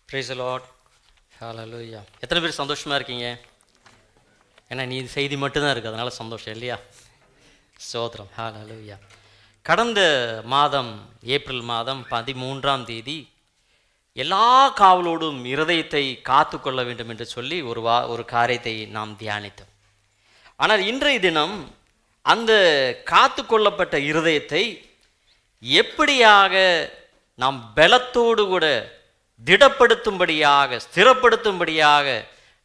Praise the Lord. Hallelujah. எத்தனை பேர் சந்தோஷமாக இருக்கீங்க? ஏன்னா நீ செய்தி மட்டும்தான் இருக்குது, அதனால் சந்தோஷம் இல்லையா? ஸ்தோத்திரம். ஹalleluya. கடந்த மாதம் ஏப்ரல் மாதம் 13ஆம் தேதி எல்லா காவலோடும் இருதயத்தை காத்து கொள்ள வேண்டும் என்று சொல்லி ஒரு காரியத்தை நாம் தியானித்தோம். ஆனால் இன்றைய தினம் அந்த காத்து கொள்ளப்பட்ட இருதயத்தை எப்படியாக நாம் பலத்தோடு கூட திடப்படுத்தும்படியாக ஸ்திரப்படுத்தும்படியாக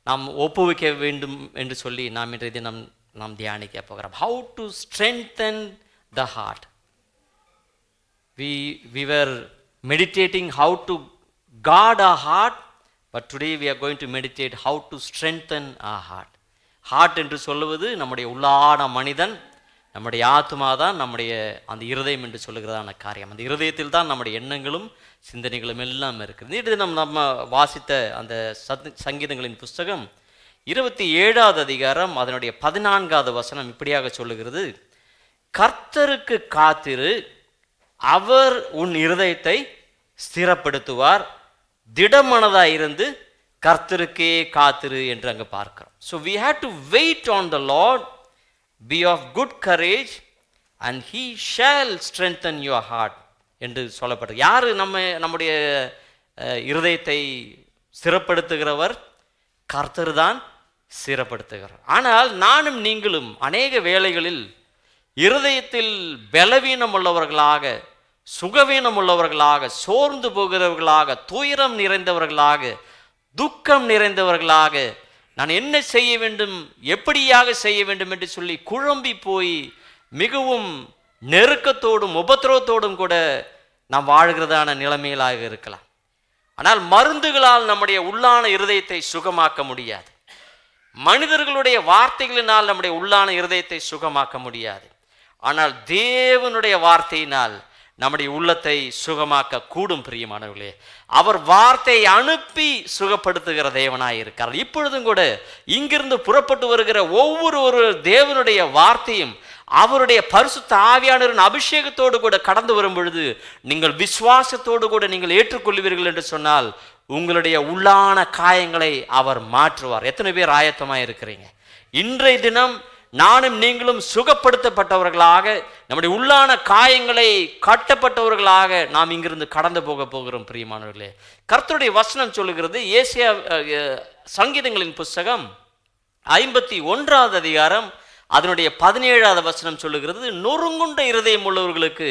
நாம் ஒப்புவிக்க வேண்டும் என்று சொல்லி நாம் இன்றைய தினம் நாம் தியானிக்க போகிறோம். How to strengthen the heart. We were meditating how to guard our heart, but today we are going to meditate how to strengthen our heart. Heart என்று சொல்லுவது நம்முடைய உள்ளான மனிதன், நம்முடைய ஆத்மா தான் நம்முடைய அந்த இருதயம் என்று சொல்லுகிறதான காரியம். அந்த இருதயத்தில் தான் நம்முடைய எண்ணங்களும் சிந்தனைகளும் எல்லாம் இருக்குது. இது நம்ம வாசித்த அந்த சங்கீதங்களின் புஸ்தகம் 27வது அதிகாரம் அதனுடைய 14வது வசனம் இப்படியாக சொல்லுகிறது: கர்த்தருக்கு காத்திரு, அவர் உன் இருதயத்தை ஸ்திரப்படுத்துவார், திடமனதாய் இருந்து கர்த்தருக்கே காத்திரு என்று அங்கே பார்க்கிறோம். So we have to wait on the Lord, be of good courage, and he shall strengthen your heart என்று சொல்லப்பட்டது. யார் நம்முடைய இருதயத்தை ஸ்திரப்படுத்துகிறவர்? கர்த்தர் தான் ஸ்திரப்படுத்துகிறார். ஆனால் நானும் நீங்களும் அநேக வேளைகளில் இருதயத்தில் பலவீனம் உள்ளவர்களாக, சுகவீனம் உள்ளவர்களாக, சோர்ந்து போகிறவர்களாக, துயரம் நிறைந்தவர்களாக, துக்கம் நிறைந்தவர்களாக, நான் என்ன செய்ய வேண்டும், எப்படியாக செய்ய வேண்டும் என்று சொல்லி குழம்பி போய் மிகவும் நெருக்கத்தோடும் உபத்திரவத்தோடும் கூட நாம் வாழ்கிறதான நிலைமையிலாக இருக்கலாம். ஆனால் மருந்துகளால் நம்முடைய உள்ளான இருதயத்தை சுகமாக்க முடியாது. மனிதர்களுடைய வார்த்தைகளினால் நம்முடைய உள்ளான இருதயத்தை சுகமாக்க முடியாது. ஆனால் தேவனுடைய வார்த்தையினால் நம்முடைய உள்ளத்தை சுகமாக்க கூடும். பிரியமானவர்களே, அவர் வார்த்தையை அனுப்பி சுகப்படுத்துகிற தேவனாய் இருக்கிறார். இப்பொழுதும் கூட இங்கிருந்து புறப்பட்டு வருகிற ஒவ்வொரு தேவனுடைய வார்த்தையும் அவருடைய பரிசுத்த ஆவியானவரின் அபிஷேகத்தோடு கூட கடந்து வரும் பொழுது நீங்கள் விசுவாசத்தோடு கூட நீங்கள் ஏற்றுக்கொள்வீர்கள் என்று சொன்னால் உங்களுடைய உள்ளான காயங்களை அவர் மாற்றுவார். எத்தனை பேர் ஆயத்தமாக இருக்கிறீங்க? இன்றைய தினம் நானும் நீங்களும் சுகப்படுத்தப்பட்டவர்களாக, நம்முடைய உள்ளான காயங்களை கட்டப்பட்டவர்களாக நாம் இங்கிருந்து கடந்து போகிறோம். பிரியமானவர்களே, கர்த்தருடைய வசனம் சொல்லுகிறது, ஏசாயா சங்கீதங்களின் புஸ்தகம் 51வது அதிகாரம் அதனுடைய 17வது வசனம் சொல்லுகிறது, நொறுங்குண்ட இருதயம் உள்ளவர்களுக்கு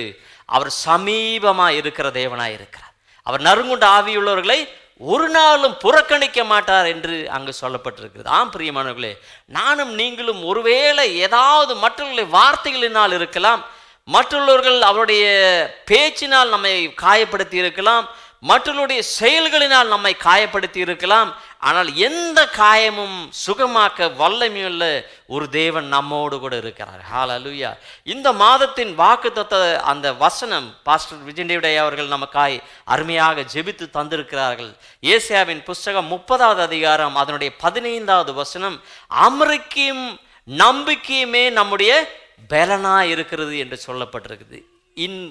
அவர் சமீபமாக இருக்கிற தேவனாய் இருக்கிறார். அவர் நறுங்குண்ட ஆவியுள்ளவர்களை ஒரு நாளும் புறக்கணிக்க மாட்டார் என்று அங்கு சொல்லப்பட்டிருக்கிறது. ஆம் பிரியமானவர்களே, நானும் நீங்களும் ஒருவேளை ஏதாவது மற்றவர்களுடைய வார்த்தைகளினால் இருக்கலாம், மற்றவர்கள் அவருடைய பேச்சினால் நம்மை காயப்படுத்தி இருக்கலாம், மற்றவர்களுடைய செயல்களினால் நம்மை காயப்படுத்தி இருக்கலாம். ஆனால் எந்த காயமும் சுகமாக்க வல்லமையுள்ள ஒரு தேவன் நம்மோடு கூட இருக்கிறார். ஹல்லேலூயா. இந்த மாதத்தின் வாக்குத்தத்த அந்த வசனம் பாஸ்டர் விஜயடேவிடைய அவர்கள் நமக்காய் அருமையாக ஜெபித்து தந்திருக்கிறார்கள். ஏசாயாவின் புஸ்தகம் 30வது அதிகாரம் அதனுடைய 15வது வசனம், அமெரிக்கையும் நம்பிக்கையுமே நம்முடைய பலனா இருக்கிறது என்று சொல்லப்பட்டிருக்குது. இன்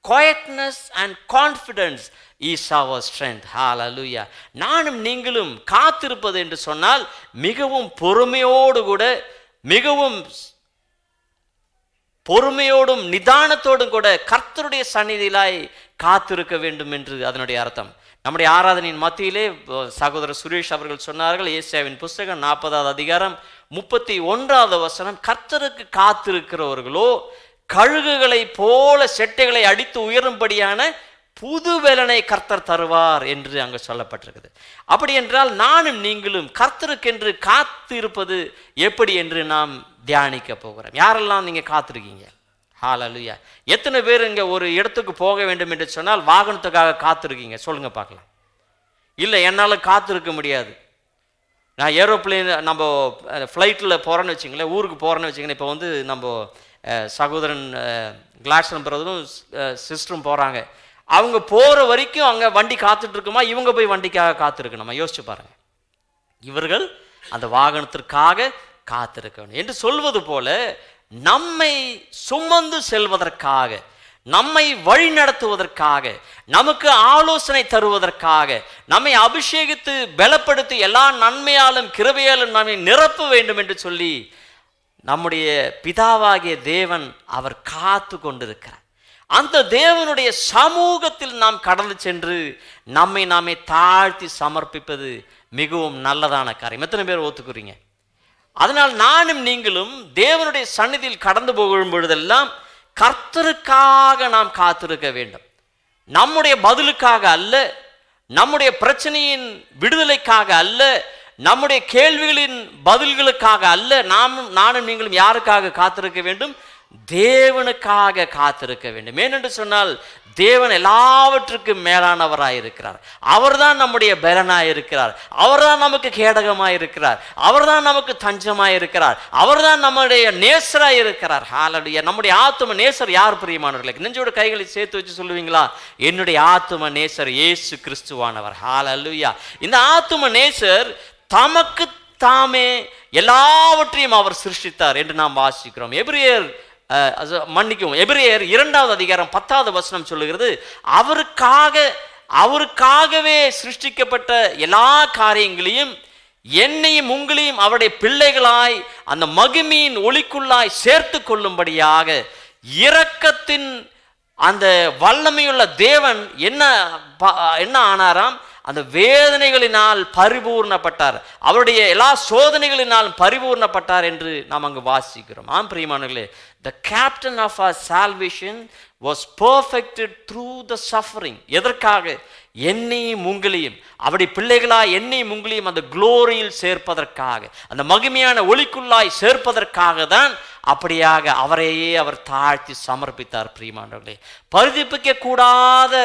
quietness and confidence is our strength. Hallelujah. நானும் நீங்களும் காத்திருப்பது என்று சொன்னால் மிகவும் பொறுமையோடு கூட, மிகவும் பொறுமையோடும் நிதானத்தோடும் கூட கர்த்தருடைய சந்நிதியிலாய் காத்திருக்க வேண்டும் என்று அதனுடைய அர்த்தம். நம்முடைய ஆராதனையின் மத்தியிலே சகோதரர் சுரேஷ் அவர்கள் சொன்னார்கள், ஏசாயாவின் புஸ்தகம் 40வது அதிகாரம் 31வது வசனம், கர்த்தருக்கு காத்திருக்கிறவர்களோ கழுகுகளை போல செட்டைகளை அடித்து உயரும்படியான புது வேலனை கர்த்தர் தருவார் என்று அங்கு சொல்லப்பட்டிருக்குது. அப்படி என்றால் நானும் நீங்களும் கர்த்தருக்கென்று காத்து இருப்பது எப்படி என்று நாம் தியானிக்க போகிறோம். யாரெல்லாம் நீங்க காத்திருக்கீங்க? ஹல்லேலூயா. எத்தனை பேர் இங்க ஒரு இடத்துக்கு போக வேண்டும் என்று சொன்னால் வாகனத்துக்காக காத்திருக்கீங்க? சொல்லுங்க பார்க்கலாம். இல்லை, என்னால் காத்திருக்க முடியாது, நான் ஏரோப்ளேன் நம்ம ஃப்ளைட்டில் போகிறேன்னு வச்சுங்களேன், ஊருக்கு போகிறேன்னு வச்சுங்களேன். இப்போ வந்து நம்ம சகோதரன் கிளாஸ்டன் பிரதரும் சிஸ்டரும் போகிறாங்க. அவங்க போகிற வரைக்கும் அங்கே வண்டி காத்துட்டு இருக்குமா, இவங்க போய் வண்டிக்காக காத்திருக்கணுமா? யோசிச்சு பாருங்க. இவர்கள் அந்த வாகனத்திற்காக காத்திருக்கணும் என்று சொல்வது போல நம்மை சுமந்து செல்வதற்காக, நம்மை வழி நடத்துவதற்காக, நமக்கு ஆலோசனை தருவதற்காக, நம்மை அபிஷேகித்து பலப்படுத்தி எல்லா நன்மையாலும் கிருபையாலும் நம்மை நிரப்ப வேண்டும் என்று சொல்லி நம்முடைய பிதாவாகிய தேவன் அவர் காத்து கொண்டிருக்கிறார். அந்த தேவனுடைய சமூகத்தில் நாம் கடந்து சென்று நம்மை நாமே தாழ்த்தி சமர்ப்பிப்பது மிகவும் நல்லதான காரியம். எத்தனை பேர் ஒத்துக்குறீங்க? அதனால் நானும் நீங்களும் தேவனுடைய சந்நிதியில் கடந்து போகும் பொழுதெல்லாம் கர்த்தருக்காக நாம் காத்திருக்க வேண்டும். நம்முடைய பதிலுக்காக அல்ல, நம்முடைய பிரச்சனையின் விடுதலைக்காக அல்ல, நம்முடைய கேள்விகளின் பதில்களுக்காக அல்ல. நானும் நீங்களும் யாருக்காக காத்திருக்க வேண்டும்? தேவனுக்காக காத்திருக்க வேண்டும். ஏனென்று சொன்னால் தேவன் எல்லாவற்றுக்கும் மேலானவராயிருக்கிறார். அவர்தான் நம்முடைய பலனாயிருக்கிறார். அவர்தான் நமக்கு கேடகமாயிருக்கிறார். அவர்தான் நமக்கு தஞ்சமாயிருக்கிறார். அவர்தான் நம்முடைய நேசராயிருக்கிறார். ஹல்லேலூயா. நம்முடைய ஆத்தும நேசர் யார் பிரியமானவர்களே? நெஞ்சோட கைகளை சேர்த்து வச்சு சொல்லுவீங்களா? என்னுடைய ஆத்தும நேசர் இயேசு கிறிஸ்துவானவர். ஹல்லேலூயா. இந்த ஆத்தும நேசர் தமக்கு தாமே எல்லாவற்றையும் அவர் சிருஷ்டித்தார் என்று நாம் வாசிக்கிறோம். எபிரேயர் 2வது அதிகாரம் 10வது வசனம் சொல்லுகிறது, அவருக்காகவே சிருஷ்டிக்கப்பட்ட எல்லா காரியங்களையும் என்னையும் உங்களையும் அவருடைய பிள்ளைகளாய் அந்த மகிமையின் ஒளிக்குள்ளாய் சேர்த்து கொள்ளும்படியாக இரக்கத்தின் அந்த வல்லமையுள்ள தேவன் என்ன ஆனாராம்? அந்த வேதனைகளினால் பரிபூர்ணப்பட்டார். அவருடைய எல்லா சோதனைகளினால் பரிபூர்ணப்பட்டார் என்று நாம் அங்கு வாசிக்கிறோம். ஆம் பிரியமானவர்களே, the captain of our salvation was perfected through the suffering. எதற்காக? என்னையும் உங்களையும் அவருடைய பிள்ளைகளாய் என்னையும் உங்களையும் அந்த குளோரியில் சேர்ப்பதற்காக, அந்த மகிமையான ஒளிக்குள்ளாய் சேர்ப்பதற்காக தான் அப்படியாக அவரையே அவர் தாழ்த்தி சமர்ப்பித்தார். பிரியமானவர்களே, பரிதபிக்க கூடாத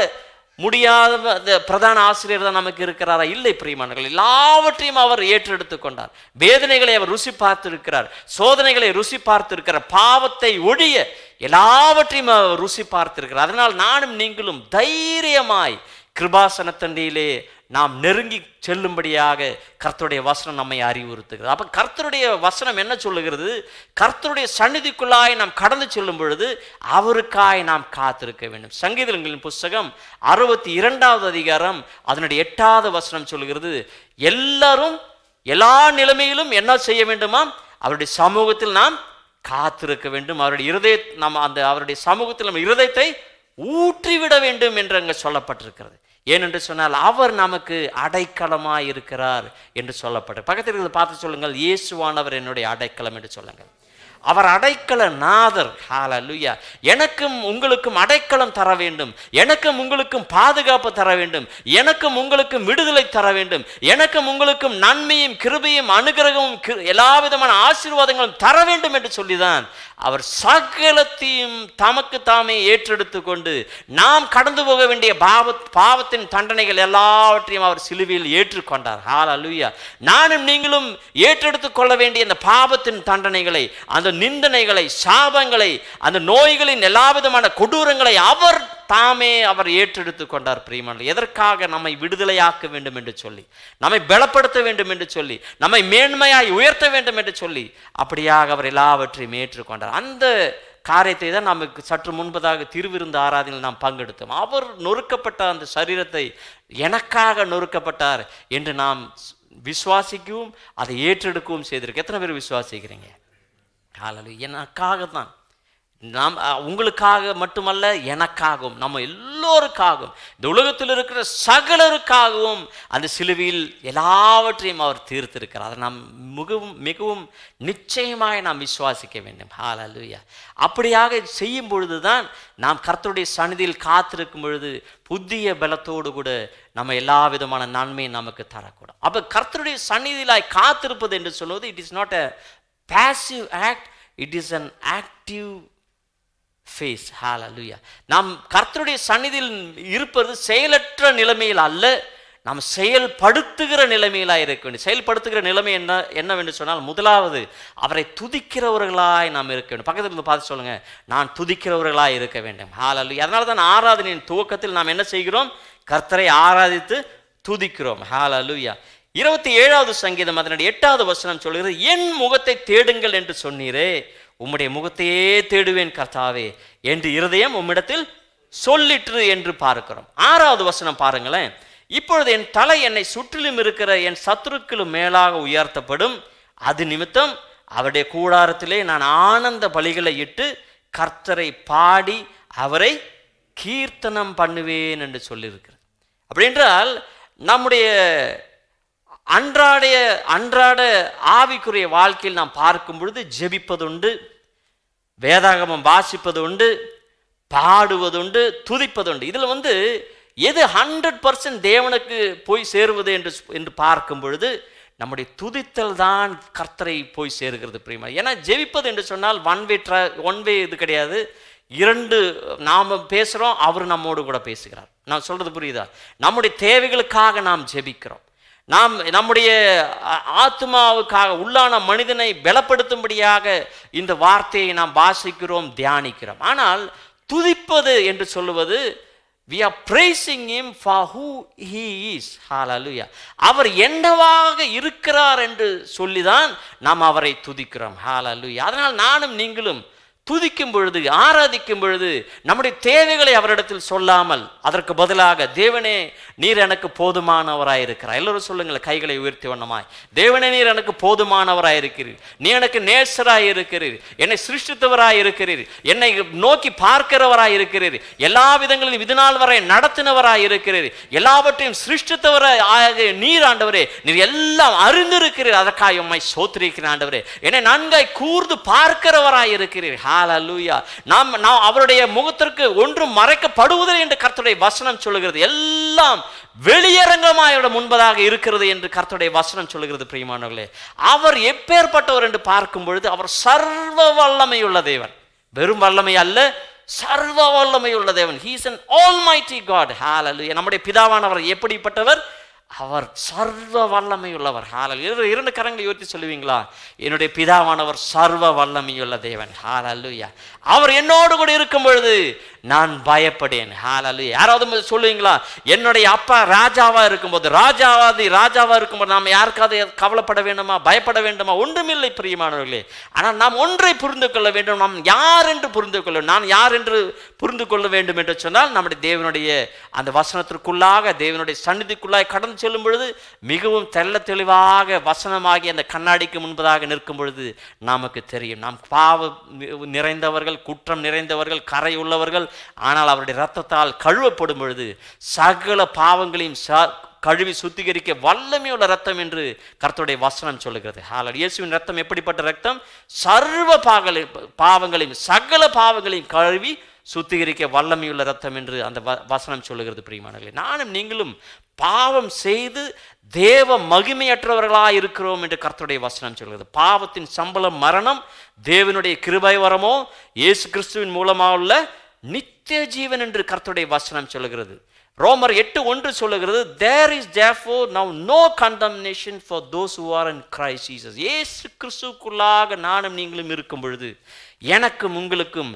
முடியாத பிரதான ஆசிரியர் தான் நமக்கு இருக்கிறாரா? இல்லை பிரியமானவர்களே. எல்லாவற்றையும் அவர் ஏற்றெடுத்து கொண்டார். வேதனைகளை அவர் ருசி பார்த்திருக்கிறார், சோதனைகளை ருசி பார்த்திருக்கிறார், பாவத்தை ஒழிய எல்லாவற்றையும் அவர் ருசி பார்த்திருக்கிறார். அதனால் நானும் நீங்களும் தைரியமாய் கிருபாசனத்தண்டையிலே நாம் நெருங்கி செல்லும்படியாக கர்த்தருடைய வசனம் நம்மை அறிவுறுத்துகிறது. அப்போ கர்த்தருடைய வசனம் என்ன சொல்லுகிறது? கர்த்தருடைய சந்நிதிக்குள்ளாய் நாம் கடந்து செல்லும் பொழுது அவருக்காய் நாம் காத்திருக்க வேண்டும். சங்கீதங்களின் புஸ்தகம் 62வது அதிகாரம் அதனுடைய 8வது வசனம் சொல்லுகிறது, எல்லாரும் எல்லா நிலைமையிலும் என்ன செய்ய வேண்டுமா? அவருடைய சமூகத்தில் நாம் காத்திருக்க வேண்டும். அவருடைய சமூகத்தில் நம்ம இருதயத்தை ஊற்றிவிட வேண்டும் என்று அங்கே சொல்லப்பட்டிருக்கிறது. ஏனென்று சொன்னால் அவர் நமக்கு அடைக்கலமாய் இருக்கிறார் என்று சொல்லப்பட்ட. பக்கத்தில் இருக்கிறத பார்த்து சொல்லுங்கள், இயேசுவானவர் என்னுடைய அடைக்கலம் என்று சொல்லுங்கள். அவர் அடைக்கல நாதர். ஹல்லேலூயா. எனக்கும் உங்களுக்கும் அடைக்கலம் தர வேண்டும், எனக்கும் உங்களுக்கும் பாதுகாப்பு தர வேண்டும், எனக்கும் உங்களுக்கும் விடுதலை தர வேண்டும், எனக்கும் உங்களுக்கும் நன்மையும் கிருபையும் அனுகிரகமும் எல்லா விதமான ஆசீர்வாதங்களும் தர வேண்டும் என்று சொல்லிதான் அவர் சகலத்தையும் தமக்கு தாமே ஏற்றெடுத்து கொண்டு நாம் கடந்து போக வேண்டிய பாவத்தின் தண்டனைகள் எல்லாவற்றையும் அவர் சிலுவையில் ஏற்றுக்கொண்டார். ஹல்லேலூயா. நானும் நீங்களும் ஏற்றெடுத்து கொள்ள வேண்டிய அந்த பாவத்தின் தண்டனைகளை, அந்த நிந்தனைகளை, சாபங்களை, அந்த நோய்களின் எல்லா விதமான கொடூரங்களை அவர் தாமே ஏற்றெடுத்து கொண்டார். பிரியமானவர்களே, எதற்காக? நம்மை விடுதலையாக்க வேண்டும் என்று சொல்லி, நம்மை பலப்படுத்த வேண்டும் என்று சொல்லி, நம்மை மேன்மையாய் உயர்த்த வேண்டும் என்று சொல்லி அப்படியாக அவர் எல்லாவற்றையும் ஏற்றுக்கொண்டார். அந்த காரியத்தை தான் நமக்கு சற்று முன்பதாக திருவிருந்து ஆராதனையில் நாம் பங்கெடுத்தோம். அவர் நொறுக்கப்பட்ட அந்த சரீரத்தை எனக்காக நொறுக்கப்பட்டார் என்று நாம் விசுவாசிக்கவும் அதை ஏற்றெடுக்கவும் செய்திருக்க. எத்தனை பேர் விசுவாசிக்கிறீங்க? ஹல்லேலூயா. எனக்காக தான், நாம் உங்களுக்காக மட்டுமல்ல, எனக்காகவும், நம்ம எல்லோருக்காகவும், இந்த உலகத்தில் இருக்கிற சகலருக்காகவும் அந்த சிலுவையில் எல்லாவற்றையும் அவர் தீர்த்திருக்கிறார். அதை நாம் மிகவும் நிச்சயமாக நாம் விசுவாசிக்க வேண்டும். ஹல்லேலூயா. அப்படியாக செய்யும் பொழுதுதான் நாம் கர்த்தருடைய சந்நிதியில் காத்திருக்கும் பொழுது புதிய பலத்தோடு கூட நம்ம எல்லா விதமான நன்மையும் நமக்கு தரக்கூடும். அப்போ கர்த்தருடைய சந்நிதியிலாய் காத்திருப்பது என்று சொல்வது, it is not a passive act, it is an active phase. Hallelujah. நாம் கர்த்தருடைய சந்நிதியில் இருப்பது செயலற்ற நிலைமையில் அல்ல, நாம் செயல்படுத்துகிற நிலைமையிலாக இருக்க வேண்டும். செயல்படுத்துகிற நிலைமை என்னவென்று சொன்னால், முதலாவது அவரை துதிக்கிறவர்களாய் நாம் இருக்க வேண்டும். பக்கத்தில் இருந்து பார்த்து சொல்லுங்க, நான் துதிக்கிறவர்களாய் இருக்க வேண்டும். ஹல்லேலூயா. அதனால தான் ஆராதனையின் துவக்கத்தில் நாம் என்ன செய்கிறோம்? கர்த்தரை ஆராதித்து துதிக்கிறோம். ஹல்லேலூயா. 27வது சங்கீதம் அதனுடைய 8வது வசனம் சொல்கிறது, என் முகத்தை தேடுங்கள் என்று சொன்னீரே, உம்முடைய முகத்தையே தேடுவேன் கர்த்தாவே என்று இருதயம் உம்மிடத்தில் சொல்லிற்று என்று பார்க்கிறோம். 6வது வசனம் பாருங்களேன். இப்பொழுது என் தலை என்னை சுற்றிலும் இருக்கிற என் சத்துருக்களும் மேலாக உயர்த்தப்படும். அது நிமித்தம் அவருடைய கூடாரத்திலே நான் ஆனந்த பலிகளை இட்டு கர்த்தரை பாடி அவரை கீர்த்தனம் பண்ணுவேன் என்று சொல்லியிருக்கிறது. அப்படி என்றால் நம்முடைய அன்றாட ஆவிக்குரிய வாழ்க்கையில் நாம் பார்க்கும் பொழுது ஜெபிப்பதுண்டு, வேதாகமம் வாசிப்பதுண்டு, பாடுவதுண்டு, துதிப்பதுண்டு. இதில் எது 100% தேவனுக்கு போய் சேருவது என்று பார்க்கும் பொழுது நம்முடைய துதித்தல் தான் கர்த்தரை போய் சேருகிறது பிரியமா. ஏன்னா ஜெபிப்பது என்று சொன்னால் ஒன் வே இது கிடையாது. 2 நாம் பேசுகிறோம், அவர் நம்மோடு கூட பேசுகிறார். நான் சொல்றது புரியுதா? நம்முடைய தேவைகளுக்காக நாம் ஜெபிக்கிறோம், நாம் நம்முடைய ஆத்மாவுக்காக உள்ளான மனிதனை பலப்படுத்தும்படியாக இந்த வார்த்தையை நாம் வாசிக்கிறோம், தியானிக்கிறோம். ஆனால் துதிப்பது என்று சொல்லுவது we are praising him for who he is. Hallelujah. அவர் என்னவாக இருக்கிறார் என்று சொல்லிதான் நாம் அவரை துதிக்கிறோம். Hallelujah. அதனால் நானும் நீங்களும் துதிக்கும் பொழுது, ஆராதிக்கும் பொழுது நம்முடைய தேவைகளை அவரிடத்தில் சொல்லாமல் அதற்கு பதிலாக தேவனே நீர் எனக்கு போதுமானவராயிருக்கிறார். எல்லோரும் சொல்லுங்கள் கைகளை உயர்த்தி வண்ணமாய், தேவனே நீர் எனக்கு போதுமானவராயிருக்கிறீர், நீ எனக்கு நேசராயிருக்கிறீர், என்னை சிருஷ்டித்தவராயிருக்கிறீர், என்னை நோக்கி பார்க்கிறவராயிருக்கிறீர், எல்லா விதங்களிலும் இதுநாள் வரை நடத்தினவராயிருக்கிறீர், எல்லாவற்றையும் சிருஷ்டித்தவராக நீர் ஆண்டவரே, நீர் எல்லாம் அறிந்திருக்கிறீர், அதற்காக உம்மை ஸ்தோத்திரிக்கிறேன் ஆண்டவரே, என்னை நன்காய் கூர்ந்து பார்க்கிறவராயிருக்கிறீர். ஹalleluya. நாம் அவருடைய முகத்திற்கு ஒன்றும் மறைக்கப்படுவதில்லை என்று கர்த்தருடைய வசனம் சொல்லுகிறது. எல்லாம் வெளியரங்கமாயோட முன்பதாக இருக்கிறது என்று கர்த்தருடைய வசனம் சொல்லுகிறது. பிரியமானவர்களே, அவர் எப்பேற்பட்டவர் என்று பார்க்கும் பொழுது அவர் சர்வ வல்லமையுள்ள தேவன். வெறும் வல்லமை அல்ல, சர்வ வல்லமையுள்ள தேவன். he is an almighty god. hallelujah. நம்முடைய பிதாவானவர் எப்படிப்பட்டவர்? அவர் சர்வ வல்லமையுள்ளவர். ஹalleluya. 2 கரங்களை உயர்த்தி சொல்லுவீங்களா? என்னுடைய பிதாவானவர் சர்வ வல்லமையுள்ள தேவன். ஹalleluya. அவர் என்னோடு கூட இருக்கும் பொழுது நான் பயப்படேன். ஹalleluya. யாராவது சொல்லுவீங்களா? என்னுடைய அப்பா ராஜாவா இருக்கும்போது, ராஜாவா இருக்கும்போது நாம் யாருக்காவது கவலைப்பட வேண்டுமா, பயப்பட வேண்டுமா? ஒன்றுமில்லை பிரியமானவர்களே. ஆனால் நாம் ஒன்றை புரிந்து கொள்ள வேண்டும். நாம் யார் என்று புரிந்து கொள்ள, நான் யார் என்று புரிந்து கொள்ள வேண்டும் என்று சொன்னால் நம்முடைய தேவனுடைய அந்த வசனத்திற்குள்ளாக, தேவனுடைய சந்நிதிக்குள்ளாக கடந்து செல்லும் பொழுது மிகவும் தெள்ள தெளிவாக வசனமாகி அந்த கண்ணாடிக்கு முன்பதாக நிற்கும் பொழுது நமக்கு தெரியும் நாம் பாவம் நிறைந்தவர்கள், குற்றம் நிறைந்தவர்கள், கரை உள்ளவர்கள். ஆனால் அவருடைய இரத்தத்தால் கழுவப்படும் பொழுது சகல பாவங்களையும் கழுவி சுத்திகரிக்க வல்லமையுள்ள ரத்தம் என்று கர்த்தருடைய வசனம் சொல்லுகிறது. ஹalleluya. இயேசுவின் ரத்தம் எப்படிப்பட்ட ரத்தம்? சர்வ பாவங்களையும் சகல பாவங்களையும் கழுவி சுத்திகரிக்க வல்லமையுள்ள ரத்தம் என்று அந்த வசனம் சொல்லுகிறது. பிரியமானவர்களே, நானும் நீங்களும் பாவம் செய்து தேவ மகிமையற்றவர்களாக இருக்கிறோம் என்று கர்த்தருடைய வசனம் சொல்கிறது. பாவத்தின் சம்பளம் மரணம், தேவனுடைய கிருபை வரமோ இயேசு கிறிஸ்துவின் மூலமாக உள்ள நித்திய ஜீவன் என்று கர்த்தருடைய வசனம் சொல்லுகிறது. ரோமர் 8:1 சொல்லுகிறது, there is therefore now no condemnation for those who are in Christ Jesus. இயேசு கிறிஸ்துவுக்குள்ளாக நானும் நீங்களும் இருக்கும் பொழுது எனக்கும் உங்களுக்கும்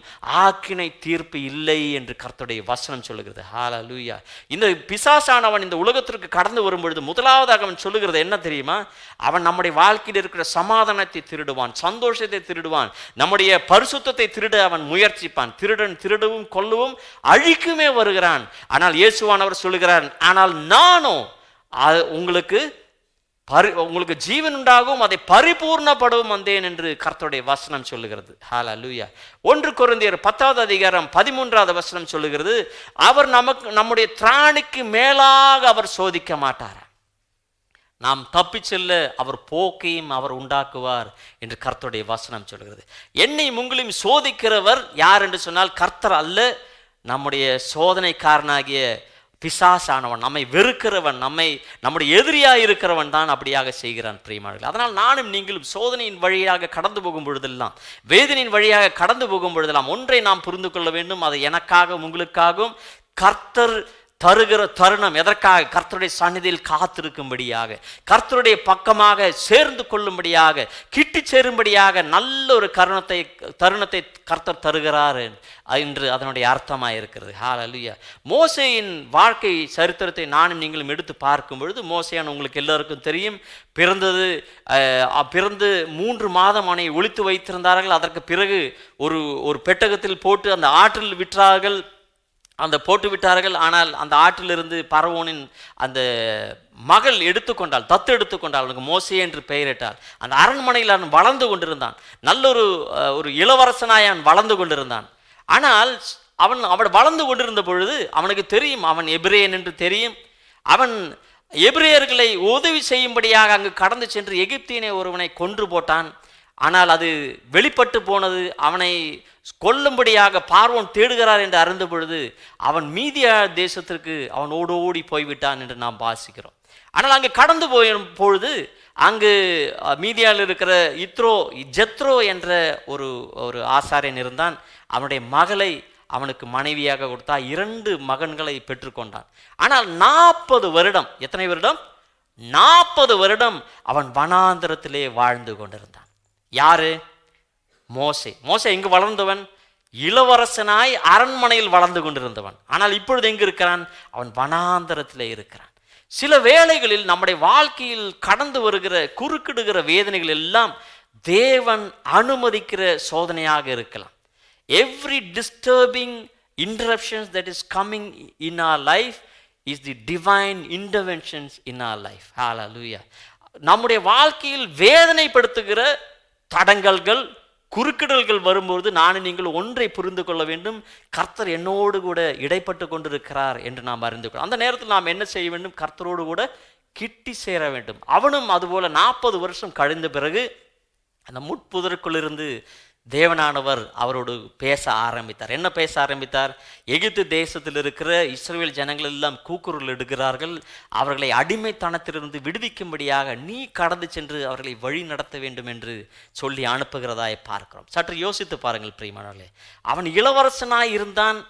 ஆக்கினை தீர்ப்பு இல்லை என்று கர்த்தருடைய வசனம் சொல்லுகிறது. ஹalleluya. இந்த பிசாசானவன் இந்த உலகத்திற்கு கடந்து வரும்பொழுது முதலாவதாக அவன் சொல்லுகிறது என்ன தெரியுமா? அவன் நம்முடைய வாழ்க்கையில் இருக்கிற சமாதானத்தை திருடுவான், சந்தோஷத்தை திருடுவான், நம்முடைய பரிசுத்தத்தை திருட அவன் முயற்சிப்பான். திருடன் திருடவும் கொல்லவும் அழிக்குமே வருகிறான். ஆனால் இயேசுவானவர் சொல்லுகிறார், ஆனால் நானும் உங்களுக்கு ஜீவன் உண்டாகும், அதை பரிபூர்ணப்படவும் வந்தேன் என்று கர்த்தருடைய வசனம் சொல்லுகிறது. ஹalleluya. 1 கொரிந்தியர் 10:13 வசனம் சொல்லுகிறது, அவர் நம்முடைய திராணிக்கு மேலாக அவர் சோதிக்க மாட்டார், நாம் தப்பி செல்ல அவர் போக்கையும் அவர் உண்டாக்குவார் என்று கர்த்தருடைய வசனம் சொல்லுகிறது. என்னை உங்களையும் சோதிக்கிறவர் யார் என்று சொன்னால் கர்த்தர் அல்ல, நம்முடைய சோதனைக்காரனாகிய பிசாசானவன், நம்மை வெறுக்கிறவன், நம்முடைய எதிரியாக இருக்கிறவன் தான் அப்படியாக செய்கிறான். பிரியமானவர்களே, அதனால் நானும் நீங்களும் சோதனையின் வழியாக கடந்து போகும் பொழுதெல்லாம், வேதனையின் வழியாக கடந்து போகும் பொழுதெல்லாம் ஒன்றை நாம் புரிந்து கொள்ள வேண்டும், அதை எனக்காகவும் உங்களுக்காகவும் கர்த்தர் தருகிற தருணம் எதற்காக? கர்த்தருடைய சந்நிதியில் காத்திருக்கும்படியாக, கர்த்தருடைய பக்கமாக சேர்ந்து கொள்ளும்படியாக, கிட்டி சேரும்படியாக நல்ல ஒரு தருணத்தை கர்த்தர் தருகிறார் என்று அதனுடைய அர்த்தமாக இருக்கிறது. ஹல்லேலூயா. மோசேயின் வாழ்க்கை சரித்திரத்தை நானும் நீங்களும் எடுத்து பார்க்கும் பொழுது, மோசேயான உங்களுக்கு எல்லாருக்கும் தெரியும், பிறந்து 3 மாதம் அவனை ஒளித்து வைத்திருந்தார்கள். அதற்கு பிறகு ஒரு பெட்டகத்தில் போட்டு அந்த ஆற்றில் விட்டார்கள், போட்டு விட்டார்கள். ஆனால் அந்த ஆற்றிலிருந்து பார்வோனின் அந்த மகள் எடுத்துக்கொண்டாள், தத்து எடுத்துக்கொண்டாள். அவனுக்கு மோசே என்று பெயரிட்டாள். அந்த அரண்மனையில் அவன் வளர்ந்து கொண்டிருந்தான். நல்லொரு இளவரசனாய் அவன் வளர்ந்து கொண்டிருந்தான். ஆனால் அவன் வளர்ந்து கொண்டிருந்த பொழுது அவனுக்கு தெரியும், அவன் எபிரேயன் என்று தெரியும். அவன் எபிரேயர்களை உதவி செய்யும்படியாக அங்கு கடந்து சென்று எகிப்தியனை ஒருவனை கொன்று போட்டான். ஆனால் அது வெளிப்பட்டு போனது. அவனை கொல்லும்படியாக பார்வோன் தேடுகிறார் என்று அறிந்த பொழுது அவன் மீதியா தேசத்திற்கு அவன் ஓடோடி போய்விட்டான் என்று நாம் வாசிக்கிறோம். ஆனால் அங்கு கடந்து போய் பொழுது அங்கு மீதியாவில் இருக்கிற ஜெத்ரோ என்ற ஒரு ஆசாரியன் இருந்தான். அவனுடைய மகளை அவனுக்கு மனைவியாக கொடுத்தா. 2 மகன்களை பெற்றுக்கொண்டான். ஆனால் 40 வருடம், எத்தனை வருடம்? 40 வருடம் அவன் வனாந்தரத்திலே வாழ்ந்து கொண்டிருந்தான். யாரு? மோசே எங்கு வளர்ந்தவன்? இளவரசனாய் அரண்மனையில் வளர்ந்து கொண்டிருந்தவன். ஆனால் இப்பொழுது எங்கு இருக்கிறான்? அவன் வனாந்தரத்திலே இருக்கிறான். சில வேளைகளில் நம்முடைய வாழ்க்கையில் கடந்து வருகிற குறுக்கிடுகிற வேதனைகள் எல்லாம் தேவன் அனுமதிக்கிற சோதனையாக இருக்கலாம். Every disturbing interruptions that is coming in our life is the divine interventions in our life. Hallelujah. நம்முடைய வாழ்க்கையில் வேதனைப்படுத்துகிற தடங்கல்கள், குறுக்கிடல்கள் வரும்போது நானும் நீங்கள் ஒன்றை புரிந்து கொள்ள வேண்டும், கர்த்தர் என்னோடு கூட இடைப்பட்டு கொண்டிருக்கிறார் என்று நாம் அறிந்து கொள்ள. அந்த நேரத்தில் நாம் என்ன செய்ய வேண்டும்? கர்த்தரோடு கூட கிட்டி சேர வேண்டும். அவனும் அதுபோல 40 வருஷம் கழிந்த பிறகு அந்த முட்புதருக்குள்ளிருந்து தேவனானவர் அவரோடு பேச ஆரம்பித்தார். என்ன பேச ஆரம்பித்தார்? எகிப்து தேசத்தில் இருக்கிற இஸ்ரவேல் ஜனங்கள் எல்லாம் கூக்குரல் இடுகிறார்கள். அவர்களை அடிமைத்தனத்திலிருந்து விடுவிக்கும்படியாக நீ கடந்து சென்று அவர்களை வழி நடத்த வேண்டும் என்று சொல்லி அனுப்புகிறதாய் பார்க்கிறோம். சற்று யோசித்து பாருங்கள் பிரியமானவர்களே. அவன் இளவரசனாய் இருந்தான்,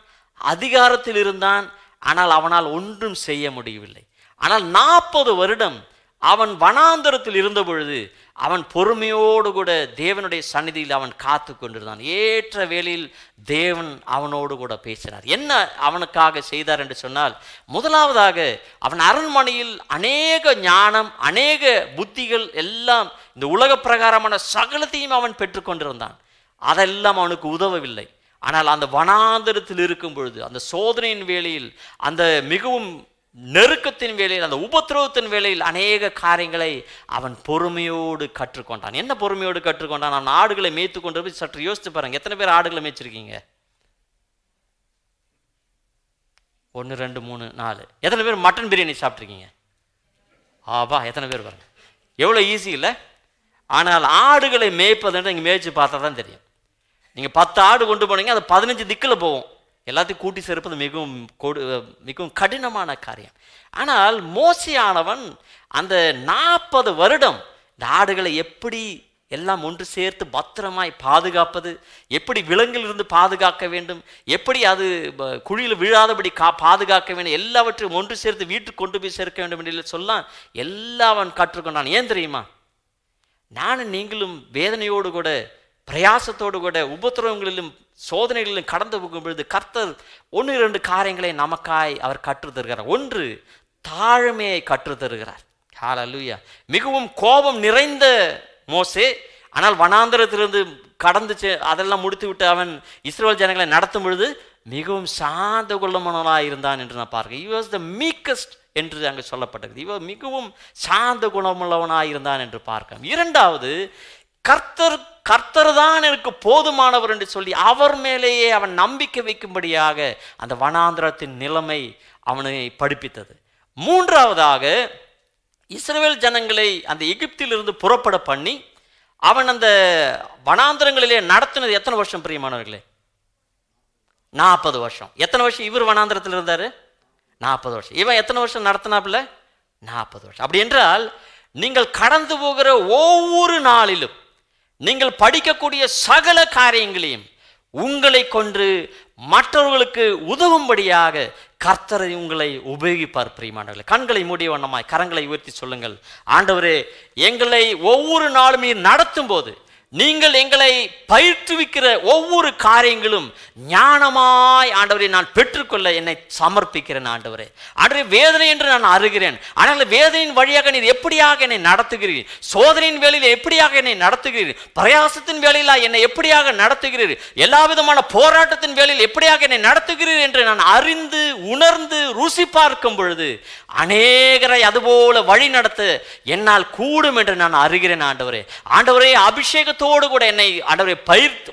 அதிகாரத்தில் இருந்தான். ஆனால் அவனால் ஒன்றும் செய்ய முடியவில்லை. ஆனால் 40 வருடம் அவன் வனாந்தரத்தில் இருந்த பொழுது அவன் பொறுமையோடு கூட தேவனுடைய சந்நிதியில் அவன் காத்து கொண்டிருந்தான். ஏற்ற வேளையில் தேவன் அவனோடு கூட பேசினார். என்ன அவனுக்காக செய்தார் என்று சொன்னால், முதலாவதாக அவன் அரண்மனையில் அநேக ஞானம், அநேக புத்திகள் எல்லாம் இந்த உலக பிரகாரமான சகலத்தையும் அவன் பெற்றுக்கொண்டிருந்தான். அதெல்லாம் அவனுக்கு உதவவில்லை. ஆனால் அந்த வனாந்தரத்தில் இருக்கும் பொழுது, அந்த சோதனையின் வேளையில், அந்த மிகவும் நெருக்கத்தின் வேளையில், அந்த உபத்திரவத்தின் வேளையில் அநேக காரியங்களை அவன் பொறுமையோடு கற்றுக்கொண்டான். என்ன பொறுமையோடு கற்றுக்கொண்டான்? அவன் ஆடுகளை மேய்த்து கொண்டு போய் சற்று யோசித்து பாருங்க. எத்தனை பேர் ஆடுகளை மேய்ச்சிருக்கீங்க? 1 2 3 4. எத்தனை பேர் மட்டன் பிரியாணி சாப்பிட்ருக்கீங்க? ஆபா, எத்தனை பேர் பாருங்க. எவ்வளோ ஈஸி இல்லை? ஆனால் ஆடுகளை மேய்ப்பதுன்ற நீங்கள் மேய்ச்சி பார்த்தா தான் தெரியும். நீங்கள் 10 ஆடு கொண்டு போனீங்க, அது 15 திக்கில் போவோம். எல்லாத்தையும் கூட்டி சேர்ப்பது மிகவும் கடினமான காரியம். ஆனால் மோசேயானவன் அந்த 40 வருடம் இந்த ஆடுகளை எப்படி எல்லாம் ஒன்று சேர்த்து பத்திரமாய் பாதுகாப்பது, எப்படி விலங்கிலிருந்து பாதுகாக்க வேண்டும், எப்படி அது குழியில் விழாதபடி பாதுகாக்க வேண்டும், எல்லாவற்றையும் ஒன்று சேர்த்து வீட்டுக்கு கொண்டு போய் சேர்க்க வேண்டும் என்று சொல்லலாம் எல்லாம் அவன் கற்றுக்கொண்டான். ஏன் தெரியுமா? நானும் நீங்களும் வேதனையோடு கூட, பிரயாசத்தோடு கூட, உபத்திரவங்களிலும் சோதனைகளிலும் கடந்து போகும் பொழுது கர்த்தர் 1 2 காரியங்களை நமக்காய் அவர் கற்றுத்தருகிறார். 1, தாழ்மையை கற்றுத்தருகிறார். ஹல்லேலூயா. மிகவும் கோபம் நிறைந்த மோசே, ஆனால் வனாந்தரத்திலிருந்து கடந்து அதெல்லாம் முடித்து விட்டு அவன் இஸ்ரவேல் ஜனங்களை நடத்தும் பொழுது மிகவும் சாந்த குணமானவனாக இருந்தான் என்று நான் பார்க்கிறேன். He was the meekest என்று அங்கு சொல்லப்பட்டது. இவன் மிகவும் சாந்த குணமுள்ளவனாக இருந்தான் என்று பார்க்கிறோம். 2வது, கர்த்தர் தான் எனக்கு போதுமானவர் என்று சொல்லி அவர் மேலேயே அவன் நம்பிக்கை வைக்கும்படியாக அந்த வனாந்திரத்தின் நிலைமை அவனை படிப்பித்தது. 3வதாக, இஸ்ரவேல் ஜனங்களை அந்த எகிப்திலிருந்து புறப்பட பண்ணி அவன் அந்த வனாந்திரங்களிலே நடத்தினது எத்தனை வருஷம் பிரியமானவர்களே? 40 வருஷம். எத்தனை வருஷம் இவர் வனாந்திரத்தில் இருந்தார்? 40 வருஷம். இவன் எத்தனை வருஷம் நடத்தினாப்புல? 40 வருஷம். அப்படி என்றால் நீங்கள் கடந்து போகிற ஒவ்வொரு நாளிலும் நீங்கள் படிக்கக்கூடிய சகல காரியங்களையும் உங்களை கொண்டு மற்றவர்களுக்கு உதவும்படியாக கர்த்தரை உங்களை உபயோகிப்பார் பிரியமானவர்களே. கண்களை மூடிய வண்ணமாய் கரங்களை உயர்த்தி சொல்லுங்கள், ஆண்டவரே எங்களை ஒவ்வொரு நாளும் நீர் நடத்தும் போது நீங்கள் எங்களை பயிற்றுவிக்கிற ஒவ்வொரு காரியங்களும் ஞானமாய் ஆண்டவரை நான் பெற்றுக்கொள்ள என்னை சமர்ப்பிக்கிறேன். ஆண்டவரே ஆண்டவரே வேதனை என்று நான் அறிகிறேன், ஆனால் வேதனையின் வழியாக நீர் எப்படியாக என்னை நடத்துகிறீர், சோதனையின் வேலையில் எப்படியாக என்னை நடத்துகிறீர், பிரயாசத்தின் வேலையில் என்னை எப்படியாக நடத்துகிறீர், எல்லா விதமான போராட்டத்தின் வேலையில் எப்படியாக என்னை நடத்துகிறீர் என்று நான் அறிந்து உணர்ந்து ருசி பார்க்கும் பொழுது அநேகரை அதுபோல வழி நடத்த என்னால் கூடும் என்று நான் அறிகிறேன். ஆண்டவரே ஆண்டவரே அபிஷேகத்தோடு கூட என்னை ஆண்டவரே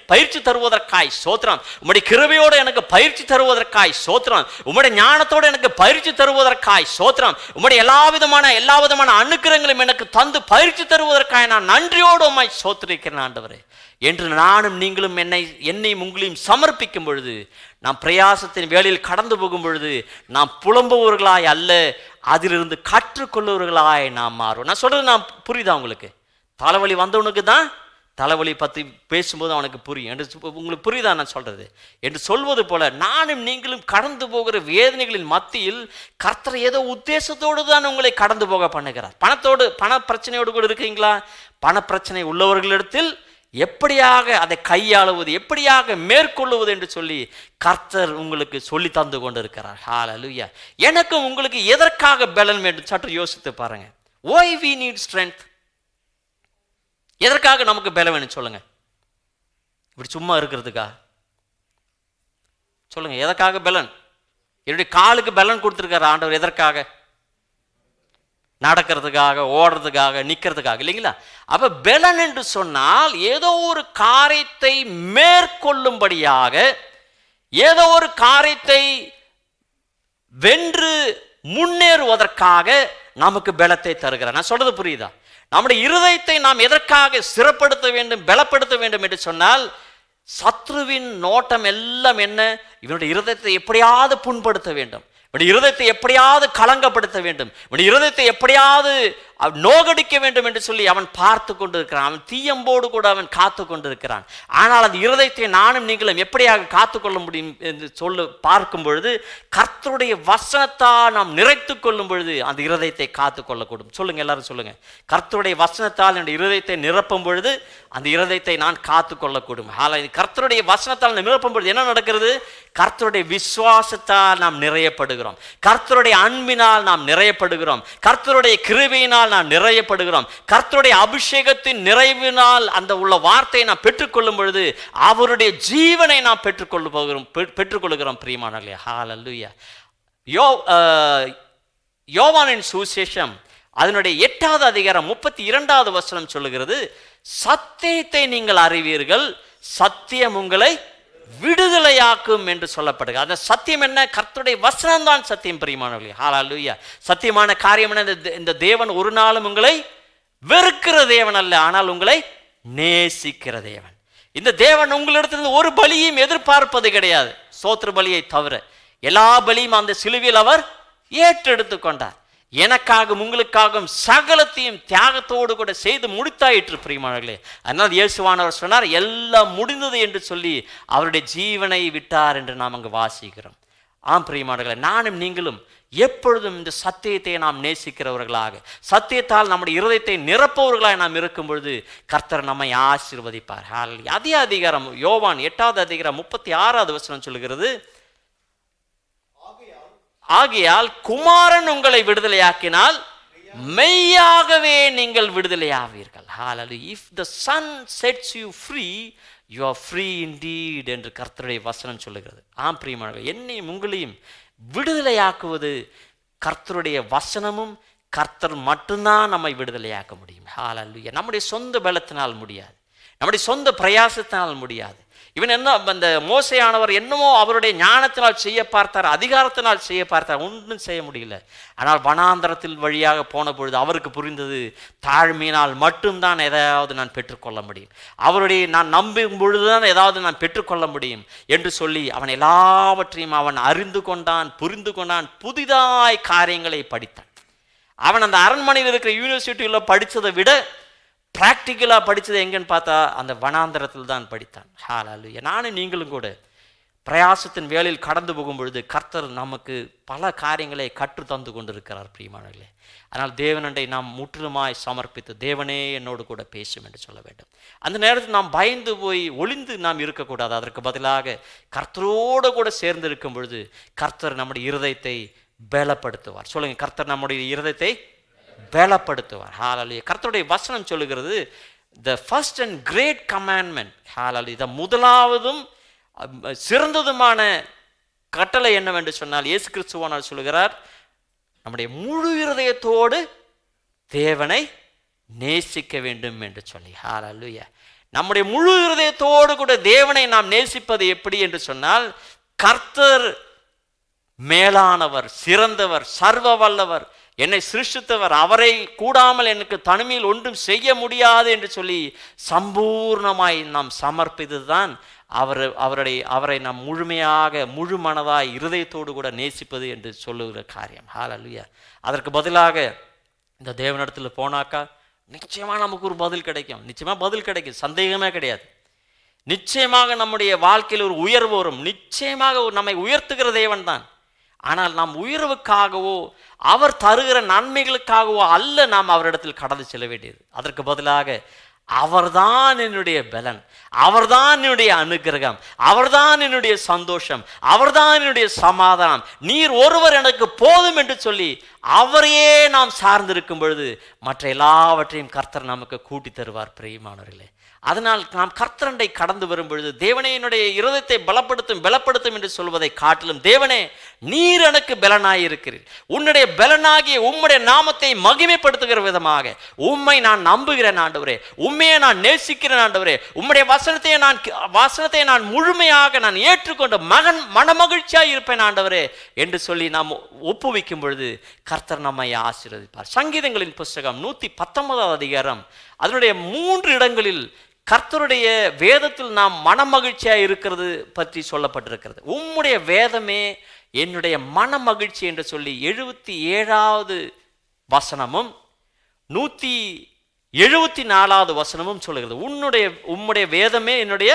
பயிற்சி தருவதற்காய் ஸ்தோத்திரம். உம்முடைய கிருபையோடு எனக்கு பயிற்சி தருவதற்காய் ஸ்தோத்திரம். உம்முடைய ஞானத்தோடு எனக்கு பயிற்சி தருவதற்காய் ஸ்தோத்திரம். உம்முடைய எல்லா விதமான அனுக்கிரகங்களும் எனக்கு தந்து பயிற்சி தருவதற்காய் நான் நன்றியோடு உம்மை ஸ்தோத்திரிக்கிறேன் ஆண்டவரே என்று நானும் நீங்களும் என்னையும் உங்களையும் சமர்ப்பிக்கும் பொழுது, நாம் பிரயாசத்தின் வேளையில் கடந்து போகும் பொழுது நாம் புலம்புவர்களாய் அல்ல, அதிலிருந்து கற்றுக்கொள்ளுவர்களாய் நாம் மாறுவோம். நான் சொல்றது நான் புரியுதா உங்களுக்கு? தலைவலி வந்தவனுக்கு தான் தலைவலி பற்றி பேசும்போது அவனுக்கு புரியும் என்று உங்களுக்கு புரியுதா நான் சொல்றது என்று சொல்வது போல, நானும் நீங்களும் கடந்து போகிற வேதனைகளின் மத்தியில் கர்த்தர் ஏதோ உத்தேசத்தோடு தான் உங்களை கடந்து போக பண்ணுகிறார். பண பிரச்சனையோடு கூட இருக்கீங்களா? பண பிரச்சனை உள்ளவர்களிடத்தில் எப்படியாக அதை கையாளுவது, எப்படியாக மேற்கொள்ளுவது என்று சொல்லி கர்த்தர் உங்களுக்கு சொல்லி தந்து கொண்டு இருக்கிறார். ஹல்லேலூயா. எனக்கு உங்களுக்கு எதற்காக பலன் வேண்டும் சற்று யோசித்து பாருங்க. why we need strength? எதற்காக நமக்கு பலம் வேணும் சொல்லுங்க? இப்படி சும்மா இருக்கிறதுக்கா? சொல்லுங்க, எதற்காக பலன்? என்னுடைய காலுக்கு பலன் கொடுத்திருக்காரு ஆண்டவர், எதற்காக? நடக்கிறதுக்காக, ஓடுறதுக்காக, நிற்கிறதுக்காக இல்லைங்களா? அப்ப பலன் என்று சொன்னால் ஏதோ ஒரு காரியத்தை மேற்கொள்ளும்படியாக, ஏதோ ஒரு காரியத்தை வென்று முன்னேறுவதற்காக நமக்கு பலத்தை தருகிறார். நான் சொல்றது புரியுதா? நம்முடைய இருதயத்தை நாம் எதற்காக சிறப்படுத்த வேண்டும், பலப்படுத்த வேண்டும் என்று சொன்னால், சத்ருவின் நோட்டம் எல்லாம் என்ன? இவனுடைய இருதயத்தை எப்படியாவது புண்படுத்த வேண்டும், இவனுடைய இருதயத்தை எப்படியாவது களங்கப்படுத்த வேண்டும், இவனுடைய இருதயத்தை எப்படியாவது நோகடிக்க வேண்டும் என்று சொல்லி அவன் பார்த்து கொண்டிருக்கிறான். அவன் தீயம்போடு கூட அவன் காத்து கொண்டிருக்கிறான். ஆனால் அந்த இருதயத்தை நானும் நீங்களும் எப்படியாக காத்துக்கொள்ள முடியும் என்று பார்க்கும் பொழுது, கர்த்தருடைய வசனத்தால் நாம் நிறைத்து கொள்ளும் பொழுது அந்த இருதயத்தை காத்து கொள்ளக்கூடும். சொல்லுங்க, எல்லாரும் சொல்லுங்க. கர்த்தருடைய வசனத்தால் என்னுடைய இருதயத்தை நிரப்பும் பொழுது அந்த இருதயத்தை நான் காத்து கொள்ளக்கூடும். கர்த்தருடைய வசனத்தால் நிரப்பும் பொழுது என்ன நடக்கிறது? கர்த்தருடைய விசுவாசத்தால் நாம் நிறையப்படுகிறோம், கர்த்தருடைய அன்பினால் நாம் நிறையப்படுகிறோம், கர்த்தருடைய கிருபையினால் நாம் நிறையப்படுகிறோம், கர்த்தருடைய அபிஷேகத்தின் நிறைவினால் அந்த உள்ள வார்த்தையை நாம் பெற்றுக்கொள்ளும் பொழுது அவருடைய ஜீவனை நாம் பெற்றுக்கொள்கிறோம் பிரியமானவர்களே. ஹல்லேலூயா. யோவானின் சுவிசேஷம் அதனுடைய 8வது அதிகாரம் 32வது வசனம் சொல்லுகிறது, சத்தியத்தை நீங்கள் அறிவீர்கள், சத்தியம் உங்களை விடுதலையாக்கும் என்று சொல்லப்படுகிறது. அந்த சத்தியம் என்ன? கர்த்தருடைய வசனம் தான் சத்தியம் பிரியமானவர்களே. ஹல்லேலூயா. சத்தியமான காரியம் என்ன? இந்த தேவன் ஒரு நாளும் உங்களை வெறுக்கிற தேவன் அல்ல, ஆனால் உங்களை நேசிக்கிற தேவன். இந்த தேவன் உங்களிடத்திலிருந்து ஒரு பலியையும் எதிர்பார்ப்பது கிடையாது, ஸ்தோத்திர பலியை தவிர. எல்லா பலியும் அந்த சிலுவையில் அவர் ஏற்றெடுத்து கொண்டார். எனக்காகவும் உங்களுக்காகவும் சகலத்தையும் தியாகத்தோடு கூட செய்து முடித்தாயிற்று பிரியமானவர்களே. அதனால் இயேசுவானவர் சொன்னார், எல்லாம் முடிந்தது என்று சொல்லி அவருடைய ஜீவனை விட்டார் என்று நாம் அங்கு வாசிக்கிறோம். ஆம் பிரியமானவர்களே, நானும் நீங்களும் எப்பொழுதும் இந்த சத்தியத்தை நாம் நேசிக்கிறவர்களாக, சத்தியத்தால் நம்முடைய இருதயத்தை நிரப்பவர்களாக நாம் இருக்கும் பொழுது கர்த்தர் நம்மை ஆசீர்வதிப்பார். அதே அதிகாரம் யோவான் 8வது அதிகாரம் 36வது வசனம் சொல்லுகிறது, ஆகையால் குமாரன் உங்களை விடுதலையாக்கினால் மெய்யாகவே நீங்கள் விடுதலையாவீர்கள். Hallelujah. If the son sets you free, you are free indeed என்று கர்த்தருடைய வசனம் சொல்லுகிறது. ஆம் பிரியமானவர்களே, என்னையும் உங்களையும் விடுதலையாக்குவது கர்த்தருடைய வசனமும் கர்த்தர் மட்டும்தான் நம்மை விடுதலையாக்க முடியும். Hallelujah. நம்முடைய சொந்த பலத்தினால் முடியாது, நம்முடைய சொந்த பிரயாசத்தினால் முடியாது. இவன் என்ன, அந்த மோசையானவர் என்னமோ அவருடைய ஞானத்தினால் செய்ய பார்த்தார், அதிகாரத்தினால் செய்ய பார்த்தார், ஒன்றும் செய்ய முடியல. ஆனால் வனாந்தரத்தில் வழியாக போன பொழுது அவருக்கு புரிந்தது, தாழ்மையினால் மட்டும்தான் எதாவது நான் பெற்றுக்கொள்ள முடியும், அவருடைய நான் நம்பும் பொழுதுதான் ஏதாவது நான் பெற்றுக்கொள்ள முடியும் என்று சொல்லி அவன் எல்லாவற்றையும் அவன் அறிந்து கொண்டான், புரிந்து கொண்டான், புதிதாய் காரியங்களை படித்தான். அவன் அந்த அரண்மனையில் இருக்கிற யூனிவர்சிட்டியில் படித்ததை விட ப்ராக்டிக்கலாக படித்தது எங்கன்னு பார்த்தா அந்த வனாந்தரத்தில் தான் படித்தான். ஹல்லேலூயா. நானும் நீங்களும் கூட பிரயாசத்தின் வேளையில் கடந்து போகும் பொழுது கர்த்தர் நமக்கு பல காரியங்களை கற்று தந்து கொண்டிருக்கிறார் பிரியமானவர்களே. அதனால் தேவனண்டை நாம் முற்றிலுமாய் சமர்ப்பித்து, தேவனே என்னோடு கூட பேசும் என்று சொல்ல வேண்டும். அந்த நேரத்தில் நாம் பயந்து போய் ஒளிந்து நாம் இருக்கக்கூடாது. அதற்கு பதிலாக கர்த்தரோடு கூட சேர்ந்து இருக்கும் பொழுது கர்த்தர் நம்முடைய இருதயத்தை பலப்படுத்துவார். சொல்லுங்க, கர்த்தர் நம்முடைய இருதயத்தை பலப்படுத்துவார். ஹல்லேலூயா. கர்த்தருடைய வசனம் சொல்லுகிறது, the first and great commandment, ஹல்லேலூயா, முதலாவதும் சிறந்ததுமான கட்டளை என்னவென்று சொன்னால், இயேசு கிறிஸ்துவானவர் சொல்லுகிறார், நம்முடைய முழு இருதயத்தோடு தேவனை நேசிக்க வேண்டும் என்று சொல்லி. ஹல்லேலூயா. நம்முடைய முழு இருதயத்தோடு கூட தேவனை நாம் நேசிப்பது எப்படி என்று சொன்னால், கர்த்தர் மேலானவர், சிறந்தவர், சர்வ வல்லவர், என்னை சிருஷ்டித்தவர், அவரை கூடாமல் எனக்கு தனிமையில் ஒன்றும் செய்ய முடியாது என்று சொல்லி சம்பூர்ணமாய் நாம் சமர்ப்பித்ததுதான் அவரை நாம் முழுமையாக முழு மனதாய் இருதயத்தோடு கூட நேசிப்பது என்று சொல்லுகிற காரியம். ஹல்லேலூயா. அதற்கு பதிலாக இந்த தேவனிடத்தில் போனாக்கா நிச்சயமாக நமக்கு ஒரு பதில் கிடைக்கும். நிச்சயமாக பதில் கிடைக்கும், சந்தேகமே கிடையாது. நிச்சயமாக நம்முடைய வாழ்க்கையில் ஒரு உயர்வு வரும். நிச்சயமாக நம்மை உயர்த்துகிற தேவன் தான். ஆனால் நாம் உயர்வுக்காகவோ அவர் தருகிற நன்மைகளுக்காகவோ அல்ல நாம் அவரிடத்தில் கடந்து செல்ல வேண்டியது. அதற்கு பதிலாக அவர்தான் என்னுடைய பலன், அவர்தான் என்னுடைய அனுக்கிரகம், அவர்தான் என்னுடைய சந்தோஷம், அவர்தான் என்னுடைய சமாதானம், நீர் ஒருவர் எனக்கு போதும் என்று சொல்லி அவரையே நாம் சார்ந்திருக்கும் பொழுது மற்ற எல்லாவற்றையும் கர்த்தர் நமக்கு கூட்டி தருவார் பிரியமானவர்களே. அதனால் நாம் கர்த்தரண்டை கடந்து வரும் பொழுது, தேவனே என்னுடைய இருதயத்தை பலப்படுத்தும் என்று சொல்வதை காட்டிலும், தேவனே நீர் எனக்கு பலனாயிருக்கிறீர், உன்னுடைய பலனாகிய உம்முடைய நாமத்தை மகிமைப்படுத்துகிற விதமாக உம்மை நான் நம்புகிறேன் ஆண்டவரே, உண்மையை நான் நேசிக்கிறேன் ஆண்டவரே, உம்முடைய வசனத்தை நான் முழுமையாக நான் ஏற்றுக்கொண்டு மனமகிழ்ச்சியாக இருப்பேன் ஆண்டவரே என்று சொல்லி நாம் ஒப்புவிக்கும் பொழுது கர்த்தர் நம்மை ஆசீர்வதிப்பார். சங்கீதங்களின் புஸ்தகம் 119 அதிகாரம் அதனுடைய 3 இடங்களில் கர்த்தருடைய வேதத்தில் நாம் மனமகிழ்ச்சியாக இருக்கிறது பற்றி சொல்லப்பட்டிருக்கிறது. உம்முடைய வேதமே என்னுடைய மனமகிழ்ச்சி என்று சொல்லி 77வது வசனமும் 174வது வசனமும் சொல்லுகிறது. உம்முடைய வேதமே என்னுடைய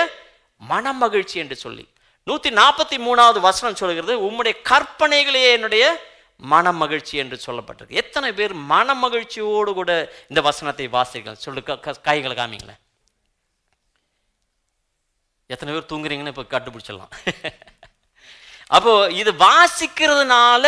மனமகிழ்ச்சி என்று சொல்லி 143வது வசனம் சொல்லுகிறது, உம்முடைய கற்பனைகளே என்னுடைய மன மகிழ்ச்சி என்று சொல்லப்பட்டிருக்கு. எத்தனை பேர் மன மகிழ்ச்சியோடு கூட இந்த வசனத்தை வாசிக்கலாம்? சொல்லு, கைகளை காமிங்களேன். எத்தனை பேர் தூங்குறீங்கன்னு இப்போ கண்டுபிடிச்சிடலாம். அப்போ இது வாசிக்கிறதுனால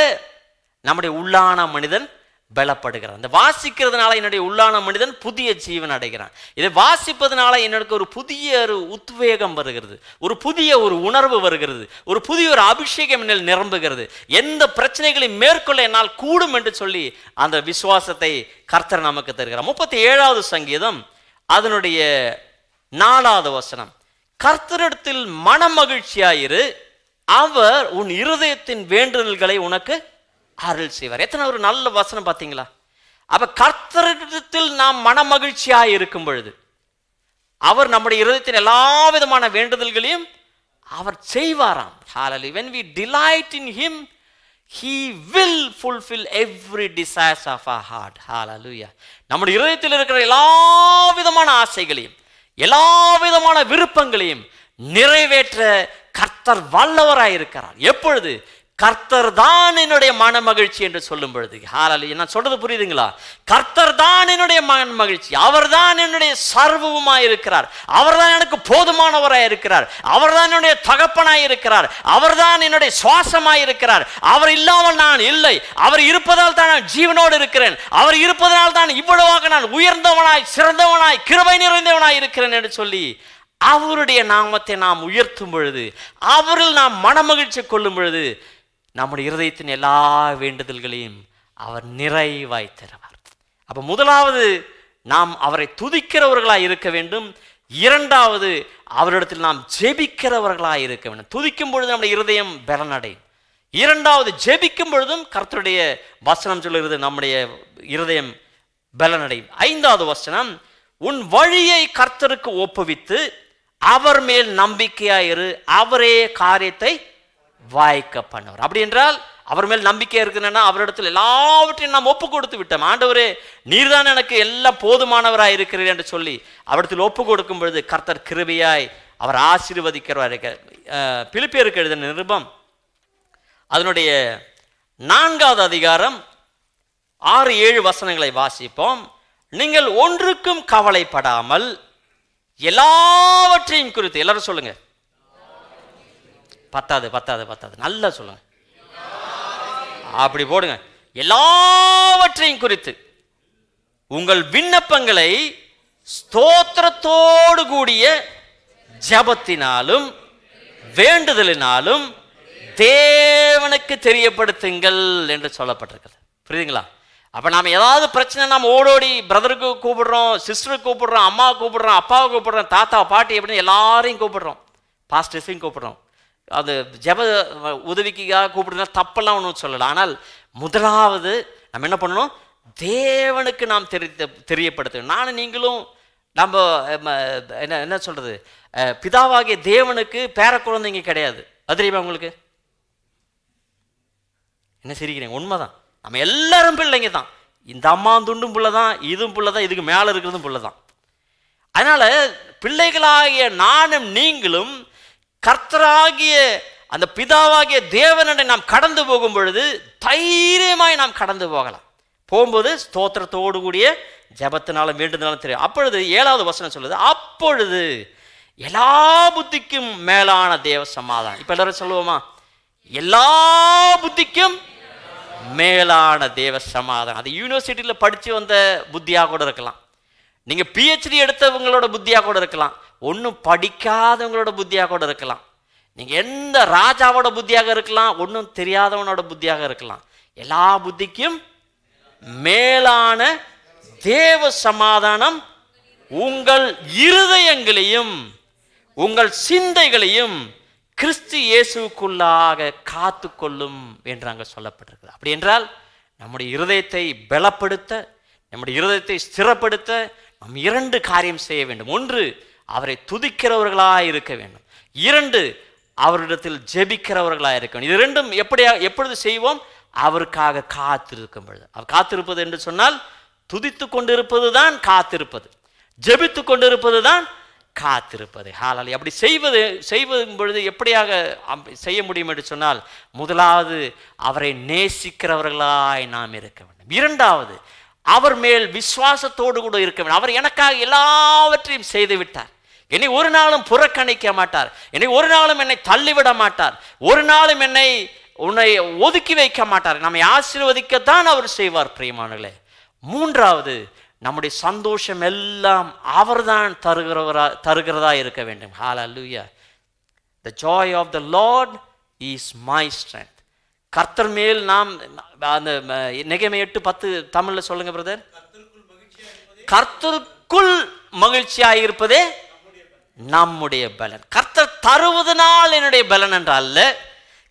நம்முடைய உள்ளான மனிதன் பலப்படுகிறான். இந்த வாசிக்கிறதுனால என்னுடைய உள்ளான மனிதன் புதிய ஜீவன் அடைகிறான். இதை வாசிப்பதனால எனக்கு ஒரு புதிய ஒரு உத்வேகம் வருகிறது, ஒரு புதிய ஒரு உணர்வு வருகிறது, ஒரு புதிய ஒரு அபிஷேகம் என்னில் நிரம்புகிறது. எந்த பிரச்சனைகளை மேற்கொள்ள என்னால் கூடும் என்று சொல்லி அந்த விசுவாசத்தை கர்த்தர் நமக்கு தருகிறார். 37வது சங்கீதம் அதனுடைய 4வது வசனம், கர்த்தரிடத்தில் மன மகிழ்ச்சியாயிரு, அவர் உன் இருதயத்தின் வேண்டுதல்களை உனக்கு அருள் செய்வார். எத்தனை ஒரு நல்ல வசனம் பார்த்தீங்களா? அப்ப கர்த்தரிடத்தில் நாம் மன மகிழ்ச்சியாய் இருக்கும் பொழுது அவர் நம்முடைய இருதயத்தின் எல்லா விதமான வேண்டுதல்களையும் அவர் செய்வாராம். Hallelujah. When we delight in him, he will fulfill every desires of our heart. Hallelujah. நம்முடைய இருதயத்தில் இருக்கிற எல்லா விதமான ஆசைகளையும் எல்லா விதமான விருப்பங்களையும் நிறைவேற்ற கர்த்தர் வல்லவராயிருக்கிறார். எப்பொழுது? கர்த்தர் தான் என்னுடைய மன மகிழ்ச்சி என்று சொல்லும் பொழுது. ஹல்லேலூயா. நான் சொல்றது புரியுதுங்களா? கர்த்தர் தான் என்னுடைய மன மகிழ்ச்சி, அவர் தான் என்னுடைய சர்வமாய் இருக்கிறார், அவர் தான் எனக்கு போதுமானவராய் இருக்கிறார், அவர் தான் என்னுடைய தகப்பனாய் இருக்கிறார், அவர் தான் என்னுடைய சுவாசமாய் இருக்கிறார். அவர் இல்லாமல் நான் இல்லை, அவர் இருப்பதால் தான் நான் ஜீவனோடு இருக்கிறேன், அவர் இருப்பதனால் தான் இவ்வளவாக நான் உயர்ந்தவனாய் சிறந்தவனாய் கிருபை நிறைந்தவனாய் இருக்கிறேன் என்று சொல்லி அவருடைய நாமத்தை நாம் உயர்த்தும் பொழுது, அவரில் நாம் மனமகிழ்ச்சி கொள்ளும் பொழுது நம்முடைய இருதயத்தின் எல்லா வேண்டுதல்களையும் அவர் நிறைவாய் தருவார். அப்ப முதலாவது நாம் அவரை துதிக்கிறவர்களாய் இருக்க வேண்டும். இரண்டாவது அவரிடத்தில் நாம் ஜெபிக்கிறவர்களாய் இருக்க வேண்டும். துதிக்கும் பொழுது நம்முடைய இருதயம் பலனடையும். இரண்டாவது ஜெபிக்கும் பொழுதும் கர்த்தருடைய வசனம் சொல்லுகிறது நம்முடைய இருதயம் பலனடையும். 5வது வசனம், உன் வழியை கர்த்தருக்கு ஒப்புவித்து அவர் மேல் நம்பிக்கையாயிரு, அவரே காரியத்தை வாய்க்க பண்ணுவார். அப்படி என்றால் அவர் மேல் நம்பிக்கை இருக்குன்னா அவரிடத்தில் எல்லாவற்றையும் நாம் ஒப்பு கொடுத்து விட்டோம். ஆண்டவரே நீர்தான் எனக்கு எல்லாம் போதுமானவராய் இருக்கிறீர் என்று சொல்லி அவரிடத்தில் ஒப்பு கொடுக்கும் பொழுது கர்த்தர் கிருபையாய் அவர் ஆசீர்வதிக்கிறவர். பிலிப்பியருக்கு எழுதின நிருபம் அதனுடைய 4வது அதிகாரம் 6-7 வசனங்களை வாசிப்போம். நீங்கள் ஒன்றுக்கும் கவலைப்படாமல் எல்லாவற்றையும் குறித்து, எல்லாரும் சொல்லுங்க, பத்தாது நல்லா சொல்லுங்க, அப்படி போடுங்க, எல்லாவற்றையும் குறித்து உங்கள் விண்ணப்பங்களை ஸ்தோத்திரத்தோடு கூடிய ஜெபத்தினாலும் வேண்டுதலினாலும் தேவனுக்கு தெரியப்படுத்துங்கள் என்று சொல்லப்பட்டிருக்கிறது. புரியுதுங்களா? அப்போ நாம் ஏதாவது பிரச்சனை நாம் ஓடோடி பிரதருக்கு கூப்பிடுறோம், சிஸ்டருக்கு கூப்பிடுறோம், அம்மா கூப்பிடுறோம், அப்பாவை கூப்பிடுறோம், தாத்தா பாட்டி அப்படின்னு எல்லாரையும் கூப்பிடுறோம், பாஸ்டர்ஸையும் கூப்பிடுறோம். அது ஜெப உதவிக்காக கூப்பிடுறதுனா தப்பெல்லாம் ஒன்றும் சொல்லலை. ஆனால் முதலாவது நம்ம என்ன பண்ணணும்? தேவனுக்கு நாம் தெரியப்படுத்தணும். நானும் நீங்களும் நம்ம என்ன சொல்கிறது, பிதாவாகிய தேவனுக்கு பேர குழந்தைங்க கிடையாது. அது தெரியுமா உங்களுக்கு? என்ன சிரிக்கிறீங்க? உண்மைதான், நம்ம எல்லாரும் பிள்ளைங்க தான். இந்த அம்மா துண்டும் புள்ள தான், இதுவும் புள்ள தான், இதுக்கு மேலே இருக்கிறதும் புள்ள தான். அதனால் பிள்ளைகளாகிய நானும் நீங்களும் கர்த்தராகிய அந்த பிதாவாகிய தேவனடை நாம் கடந்து போகும் பொழுது தைரியமாய் நாம் கடந்து போகலாம். போகும்போது ஸ்தோத்திரத்தோடு கூடிய ஜெபத்தினாலும் வேண்டுதனாலும் தெரியும். அப்பொழுது 7வது வசனம் சொல்லுது, அப்பொழுது எல்லா புத்திக்கும் மேலான தேவ சமாதானம். இப்போ எல்லாரும் சொல்லுவோமா? எல்லா புத்திக்கும் மேலான தேவ சமாதானம். அது யூனிவர்சிட்டியில் படித்து வந்த புத்தியாக கூட இருக்கலாம், நீங்கள் PhD எடுத்தவங்களோட புத்தியாக கூட இருக்கலாம், ஒன்றும் படிக்காதவங்களோட புத்தியாக கூட இருக்கலாம், நீங்கள் எந்த ராஜாவோட புத்தியாக இருக்கலாம், ஒன்றும் தெரியாதவனோட புத்தியாக இருக்கலாம். எல்லா புத்திக்கும் மேலான தேவ சமாதானம் உங்கள் இருதயங்களையும் உங்கள் சிந்தைகளையும் கிறிஸ்து இயேசுக்குள்ளாக காத்து கொள்ளும் என்று அங்கே சொல்லப்பட்டிருக்கிறது. அப்படி என்றால் நம்முடைய இருதயத்தை பலப்படுத்த, நம்முடைய இருதயத்தை ஸ்திரப்படுத்த நாம் 2 காரியம் செய்ய வேண்டும். 1, அவரை துதிக்கிறவர்களாக இருக்க வேண்டும். 2, அவரிடத்தில் ஜெபிக்கிறவர்களாக இருக்க வேண்டும். இது 2ம் எப்பொழுது செய்வோம்? அவருக்காக காத்திருக்கும் பொழுது. அவர் காத்திருப்பது என்று சொன்னால் துதித்து கொண்டிருப்பது தான் காத்திருப்பது, ஜெபித்து கொண்டிருப்பது தான் காத்திருப்பது. ஹalleluya. அப்படி செய்வதும் பொழுது எப்படியாக செய்ய முடியும் என்று சொன்னால், முதலாவது அவரை நேசிக்கிறவர்களாய் நாம் இருக்க வேண்டும். 2வது அவர் மேல் விசுவாசத்தோடு கூட இருக்க வேண்டும். அவர் எனக்காக எல்லாவற்றையும் செய்து விட்டார், என்னை ஒரு நாளும் புறக்கணிக்க மாட்டார், என்னை ஒரு நாளும் என்னை தள்ளிவிட மாட்டார், ஒரு நாளும் உன்னை ஒதுக்கி வைக்க மாட்டார், நம்மை ஆசீர்வதிக்கத்தான் அவர் செய்வார். பிரியமானவர்களே, 3வது நம்முடைய சந்தோஷம் எல்லாம் அவர்தான் தருகிறதா இருக்க வேண்டும். ஹalleluya. The joy of the Lord is my strength. கர்த்தர் மேல் நாம் அந்த நெகேமியா 8:10 தமிழ்ல சொல்லுங்க பிரதர். கர்த்தருக்குள் மகிழ்ச்சியாக இருப்பதே நம்முடைய பலன். கர்த்தர் தருவதனால் என்னுடைய பலன் என்றல்ல,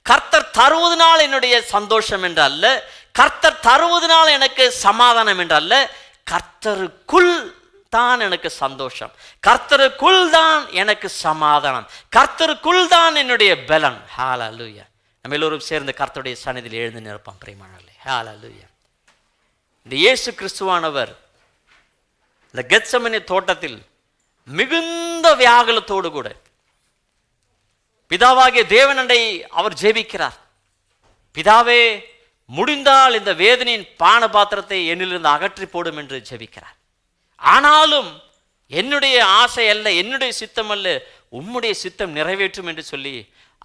கர்த்தர் தருவதனால் என்னுடைய சந்தோஷம் என்றல்ல, கர்த்தர் தருவதனால் எனக்கு சமாதானம் என்றல்ல, கர்த்தருக்குள் தான் எனக்கு சந்தோஷம், கர்த்தருக்குள் தான் எனக்கு சமாதானம், கர்த்தருக்குள் தான் என்னுடைய பலன். ஹalleluya. நம்ம எல்லோரும் சேர்ந்து கர்த்தருடைய சந்நிதியில் எழுந்து நிற்போம். பிரியமானவர்களே, ஹalleluya. இந்த இயேசு கிறிஸ்துவானவர் இந்த கெத்செமனே தோட்டத்தில் மிகுந்த வியாகுலத்தோடு கூட பிதாவாகிய தேவனண்டை அவர் ஜெபிக்கிறார். பிதாவே, முடிந்தால் இந்த வேதனையின் பான பாத்திரத்தை என்னிலிருந்து அகற்றி போடும் என்று ஜெபிக்கிறார். ஆனாலும் என்னுடைய ஆசை அல்ல, என்னுடைய சித்தம் அல்ல, உம்முடைய சித்தம் நிறைவேற்றும் என்று சொல்லி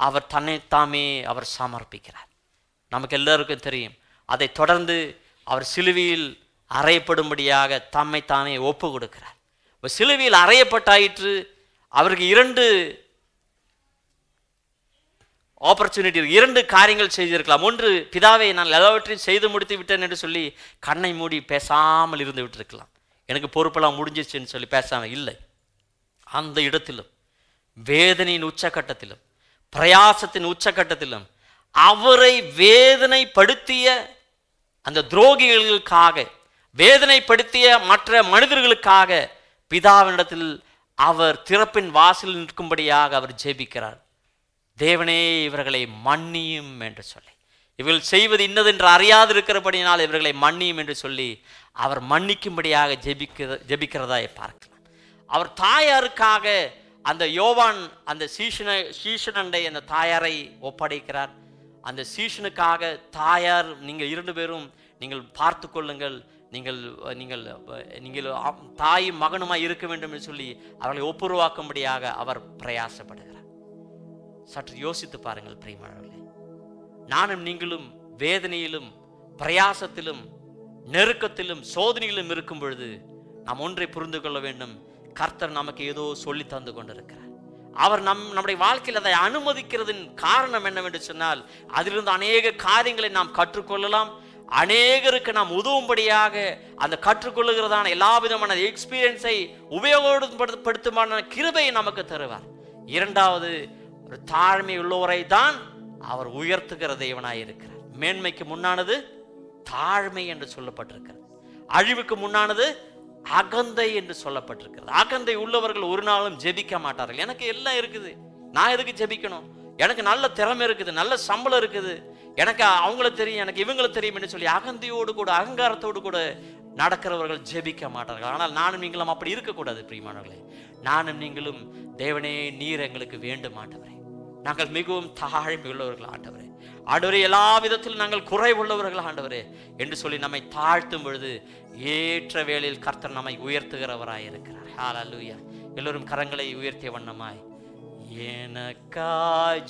அவர் தன்னைத்தாமே அவர் சமர்ப்பிக்கிறார். நமக்கு எல்லாருக்கும் தெரியும், அதை தொடர்ந்து அவர் சிலுவையில் அறையப்படும்படியாக தம்மைத்தானே ஒப்பு கொடுக்கிறார். சிலுவையில் அறையப்பட்டாயிற்று. அவருக்கு 2 ஆப்பர்ச்சுனிட்டி, 2 காரியங்கள் செய்திருக்கலாம். 1, பிதாவை நான் எல்லாவற்றையும் செய்து முடித்து விட்டேன் என்று சொல்லி கண்ணை மூடி பேசாமல் இருந்து விட்டுருக்கலாம், எனக்கு பொறுப்பெல்லாம் முடிஞ்சிச்சுன்னு சொல்லி பேசாமல் இல்லை. அந்த இடத்திலும் வேதனையின் உச்சக்கட்டத்திலும் பிரயாசத்தின் உச்சக்கட்டத்திலும் அவரை வேதனைப்படுத்திய அந்த துரோகிகளுக்காக, வேதனைப்படுத்திய மற்ற மனிதர்களுக்காக பிதாவினிடத்தில் அவர் திறப்பின் வாசலில் நிற்கும்படியாக அவர் ஜெபிக்கிறார். தேவனே, இவர்களை மன்னியும் என்று சொல்லி, இவர்கள் செய்வது இன்னதென்று அறியாது இருக்கிறபடியினால் இவர்களை மன்னியும் என்று சொல்லி அவர் மன்னிக்கும்படியாக ஜெபிக்கிறதாய் பார்க்கலாம். அவர் தாயாருக்காக அந்த யோவான் அந்த சீஷனண்டை அந்த தாயாரை ஒப்படைக்கிறார். அந்த சீஷனுக்காக தாயார், நீங்கள் 2 பேரும் நீங்கள் பார்த்து கொள்ளுங்கள், நீங்கள் நீங்கள் நீங்கள் தாயும் மகனுமாய் இருக்க வேண்டும் என்று சொல்லி அவர்களை ஒப்புருவாக்கும்படியாக அவர் பிரயாசப்படுகிறார். சற்று யோசித்து பாருங்கள் பிரியமானவர்களே, நானும் நீங்களும் வேதனையிலும் பிரயாசத்திலும் நெருக்கத்திலும் சோதனையிலும் இருக்கும் பொழுது நாம் ஒன்றை புரிந்து கொள்ள வேண்டும். கர்த்தர் நமக்கு ஏதோ சொல்லி தந்து கொண்டிருக்கிறார். அவர் நம்முடைய வாழ்க்கையில் அதை அனுமதிக்கிறதின் காரணம் என்னவென்று சொன்னால், அதிலிருந்து அநேக காரியங்களை நாம் கற்றுக்கொள்ளலாம். அநேகருக்கு நாம் உதவும்படியாக அந்த கற்றுக்கொள்ளுகிறதான எல்லா விதமான எக்ஸ்பீரியன்ஸை உபயோகப்படுத்துமான கிருபையை நமக்கு தருவார். இரண்டாவது, ஒரு தாழ்மை உள்ளவரை தான் அவர் உயர்த்துகிற தேவனாய் இருக்கிறார். மேன்மைக்கு முன்னானது தாழ்மை என்று சொல்லப்பட்டிருக்கிறது. அழிவுக்கு முன்னானது அகந்தை என்று சொல்லப்பட்டிருக்கிறது. அகந்தை உள்ளவர்கள் ஒரு நாளும் ஜெபிக்க மாட்டார்கள். எனக்கு எல்லாம் இருக்குது, நான் எதுக்கு ஜெபிக்கணும், எனக்கு நல்ல திறமை இருக்குது, நல்ல சம்பளம் இருக்குது, எனக்கு அவங்கள தெரியும், எனக்கு இவங்கள தெரியும் என்று சொல்லி அகந்தையோடு கூட அகங்காரத்தோடு கூட நடக்கிறவர்கள் ஜெபிக்க மாட்டார்கள். ஆனால் நானும் நீங்களும் அப்படி இருக்கக்கூடாது பிரியமானவர்களே. நானும் நீங்களும், தேவனே நீர் எங்களுக்கு வேண்டும் ஆண்டவரே, நாங்கள் மிகவும் தாழ்மை உள்ளவர்கள் ஆண்டவரே, ஆண்டவரே எல்லா விதத்திலும் நாங்கள் குறைவுள்ளவர்கள் ஆண்டவரே என்று சொல்லி நம்மை தாழ்த்தும் பொழுது ஏற்ற வேளையில் கர்த்தர் நம்மை உயர்த்துகிறவராய் இருக்கிறார். ஹல்லேலூயா. எல்லோரும் கரங்களை உயர்த்திய வண்ணமாய், எனக்கா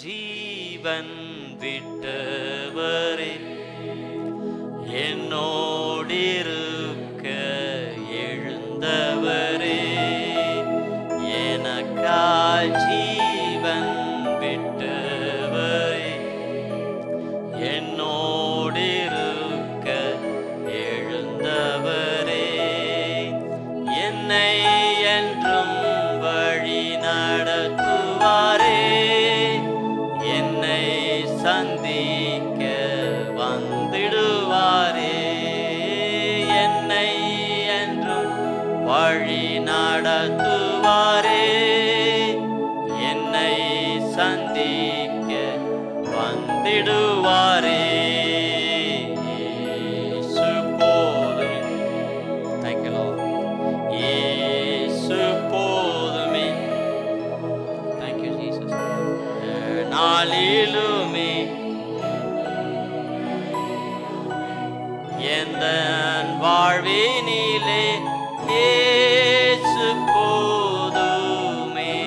ஜீவன் விட்டவரே, என்னோடிருக்க எழுந்தவரே, எனக்கா ஜீவன் விட்டவரே, என்னோடிருக்க எழுந்தவரே, என்னை என்றும் வழி நடத்துவாரே, என்னை சந்திக்க வந்திடுவாரே, என்னை என்றும் வழி நடத்துவாரே, என்னை சந்திக்க வந்திடுவாரே. நாளிலுமே எந்த வாழ்வினிலே இயேசு போதுமே,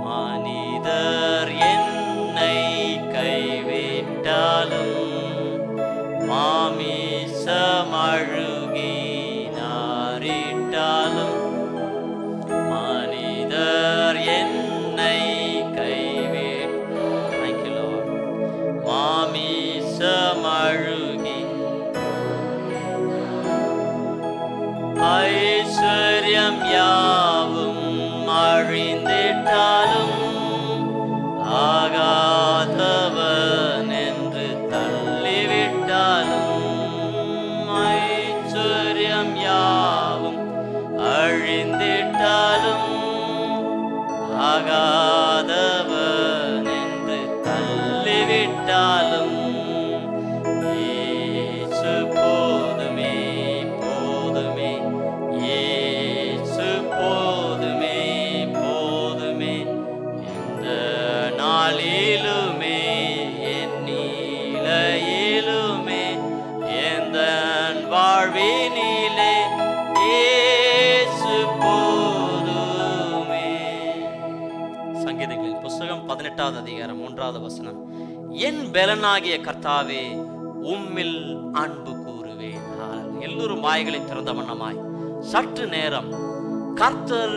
மனிதர் என்னை கைவிட்டாலும் மாமிசமழுகி நாரிட்டாலும், மனிதர் என்னை மாமிசமழுகி ஐஸ்வர்யம் யாவும் அழிந்திட்டாலும், ஆகாதவன் என்று தள்ளிவிட்டாலும், ஐஸ்வர்யம் யாவும் அழிந்திட்டாலும், ஆகாதவன் என்று தள்ளிவிட்டாலும், இயேசு போதுமே போதுமே, இயேசு போதுமே போதுமே, இந்த நாளிலுமே என் நிலையிலுமே எந்த வாழ்வினிலே இயேசு போதுமே. சங்கீதங்களின் புஸ்தகம் 18வது அதிகாரம் 3வது வசனம், என் பெலனாகிய கர்த்தாவே உம்மில் அன்பு கூறுவேன். எல்லோரும் வாய்களை திறந்த வண்ணமாய் சற்று நேரம் கர்த்தர்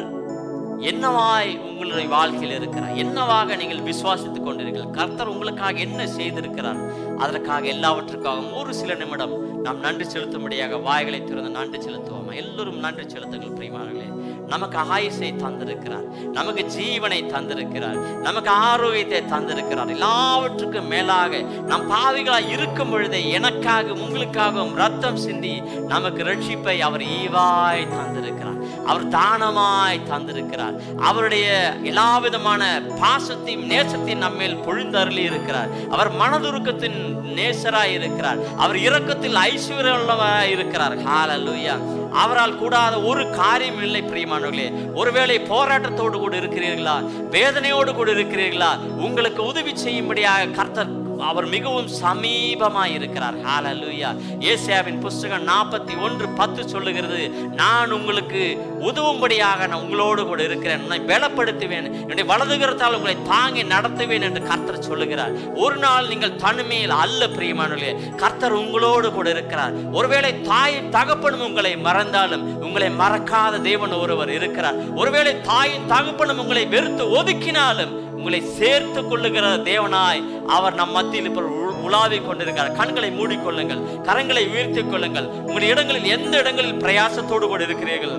என்னவாய் உங்களுடைய வாழ்க்கையில் இருக்கிறார், என்னவாக நீங்கள் விசுவாசித்துக் கொண்டிருக்கிறீர்கள், கர்த்தர் உங்களுக்காக என்ன செய்திருக்கிறார், அதற்காக எல்லாவற்றுக்காகவும் ஒரு சில நிமிடம் நாம் நன்றி செலுத்தும்படியாக வாய்களை திறந்து நன்றி செலுத்துவோம். எல்லோரும் நன்றி செலுத்துங்கள் பிரியமானவர்களே. நமக்கு ஆயுசை தந்திருக்கிறார், நமக்கு ஜீவனை தந்திருக்கிறார், நமக்கு ஆரோக்கியத்தை தந்திருக்கிறார். எல்லாவற்றுக்கும் மேலாக நம் பாவிகளாய் இருக்கும் பொழுதே எனக்காக உங்களுக்காகவும் ரத்தம் சிந்தி நமக்கு ரட்சிப்பை அவர் ஈவாய் தந்திருக்கிறார், அவர் தானமாய் தந்திருக்கிறார். அவருடைய எல்லா விதமான பாசத்தையும் நேசத்தையும் நம்மேல் பொழிந்தருளி இருக்கிறார். அவர் மனதுருக்கத்தின் நேசராய் இருக்கிறார். அவர் இரக்கத்தில் ஐஸ்வர்யம் உள்ளவராய் இருக்கிறார். ஹல்லேலூயா. அவரால் கூடாத ஒரு காரியம் இல்லை பிரியமானவர்களே. ஒருவேளை போராட்டத்தோடு கூட இருக்கிறீர்களா, வேதனையோடு கூட இருக்கிறீர்களா, உங்களுக்கு உதவி செய்யும்படியாக கர்த்தர் அவர் மிகவும் சமீபமாய் இருக்கிறார். ஹல்லேலூயா. ஏசாயாவின் புத்தகம் 41:10 சொல்லுகிறது, நான் உங்களுக்கு உதவும்படியாக நான் உங்களோடு கூட இருக்கிறேன், உன்னை பலப்படுத்துவேன், என்னுடைய வலது கரத்தால் உங்களை தாங்கி நடத்துவேன் என்று கர்த்தர் சொல்லுகிறார். ஒரு நாள் நீங்கள் தனிமையில் அல்ல பிரியமானவர்களே, கர்த்தர் உங்களோடு கூட இருக்கிறார். ஒருவேளை தாயின் தகப்பனும் உங்களை மறந்தாலும் உங்களை மறக்காத தேவன் ஒருவர் இருக்கிறார். ஒருவேளை தாயின் தகப்பனும் உங்களை வெறுத்து ஒதுக்கினாலும் உங்களை சேர்த்து கொள்ளுகிற தேவனாய் அவர் நம் மத்தியில் இப்போ உலாவிக் கொண்டிருக்கிறார். கண்களை மூடிக்கொள்ளுங்கள், கரங்களை உயர்த்திக் கொள்ளுங்கள். உங்களுடைய இடங்களில் எந்த இடங்களில் பிரயாசத்தோடு கூட இருக்கிறீர்கள்,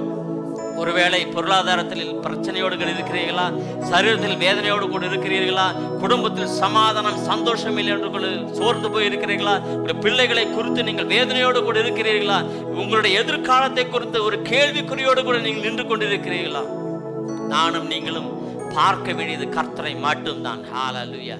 ஒருவேளை பொருளாதாரத்தில் பிரச்சனையோடு இருக்கிறீர்களா, சரீரத்தில் வேதனையோடு கூட இருக்கிறீர்களா, குடும்பத்தில் சமாதானம் சந்தோஷம் இல்லை என்று சோர்ந்து போய் இருக்கிறீர்களா, உங்களுடைய பிள்ளைகளை குறித்து நீங்கள் வேதனையோடு கூட இருக்கிறீர்களா, உங்களுடைய எதிர்காலத்தை குறித்து ஒரு கேள்விக்குறியோடு கூட நீங்கள் நின்று கொண்டிருக்கிறீர்களா, நானும் நீங்களும் பார்க்க வேண்டியது கர்த்தரை மட்டும்தான். ஹல்லேலூயா.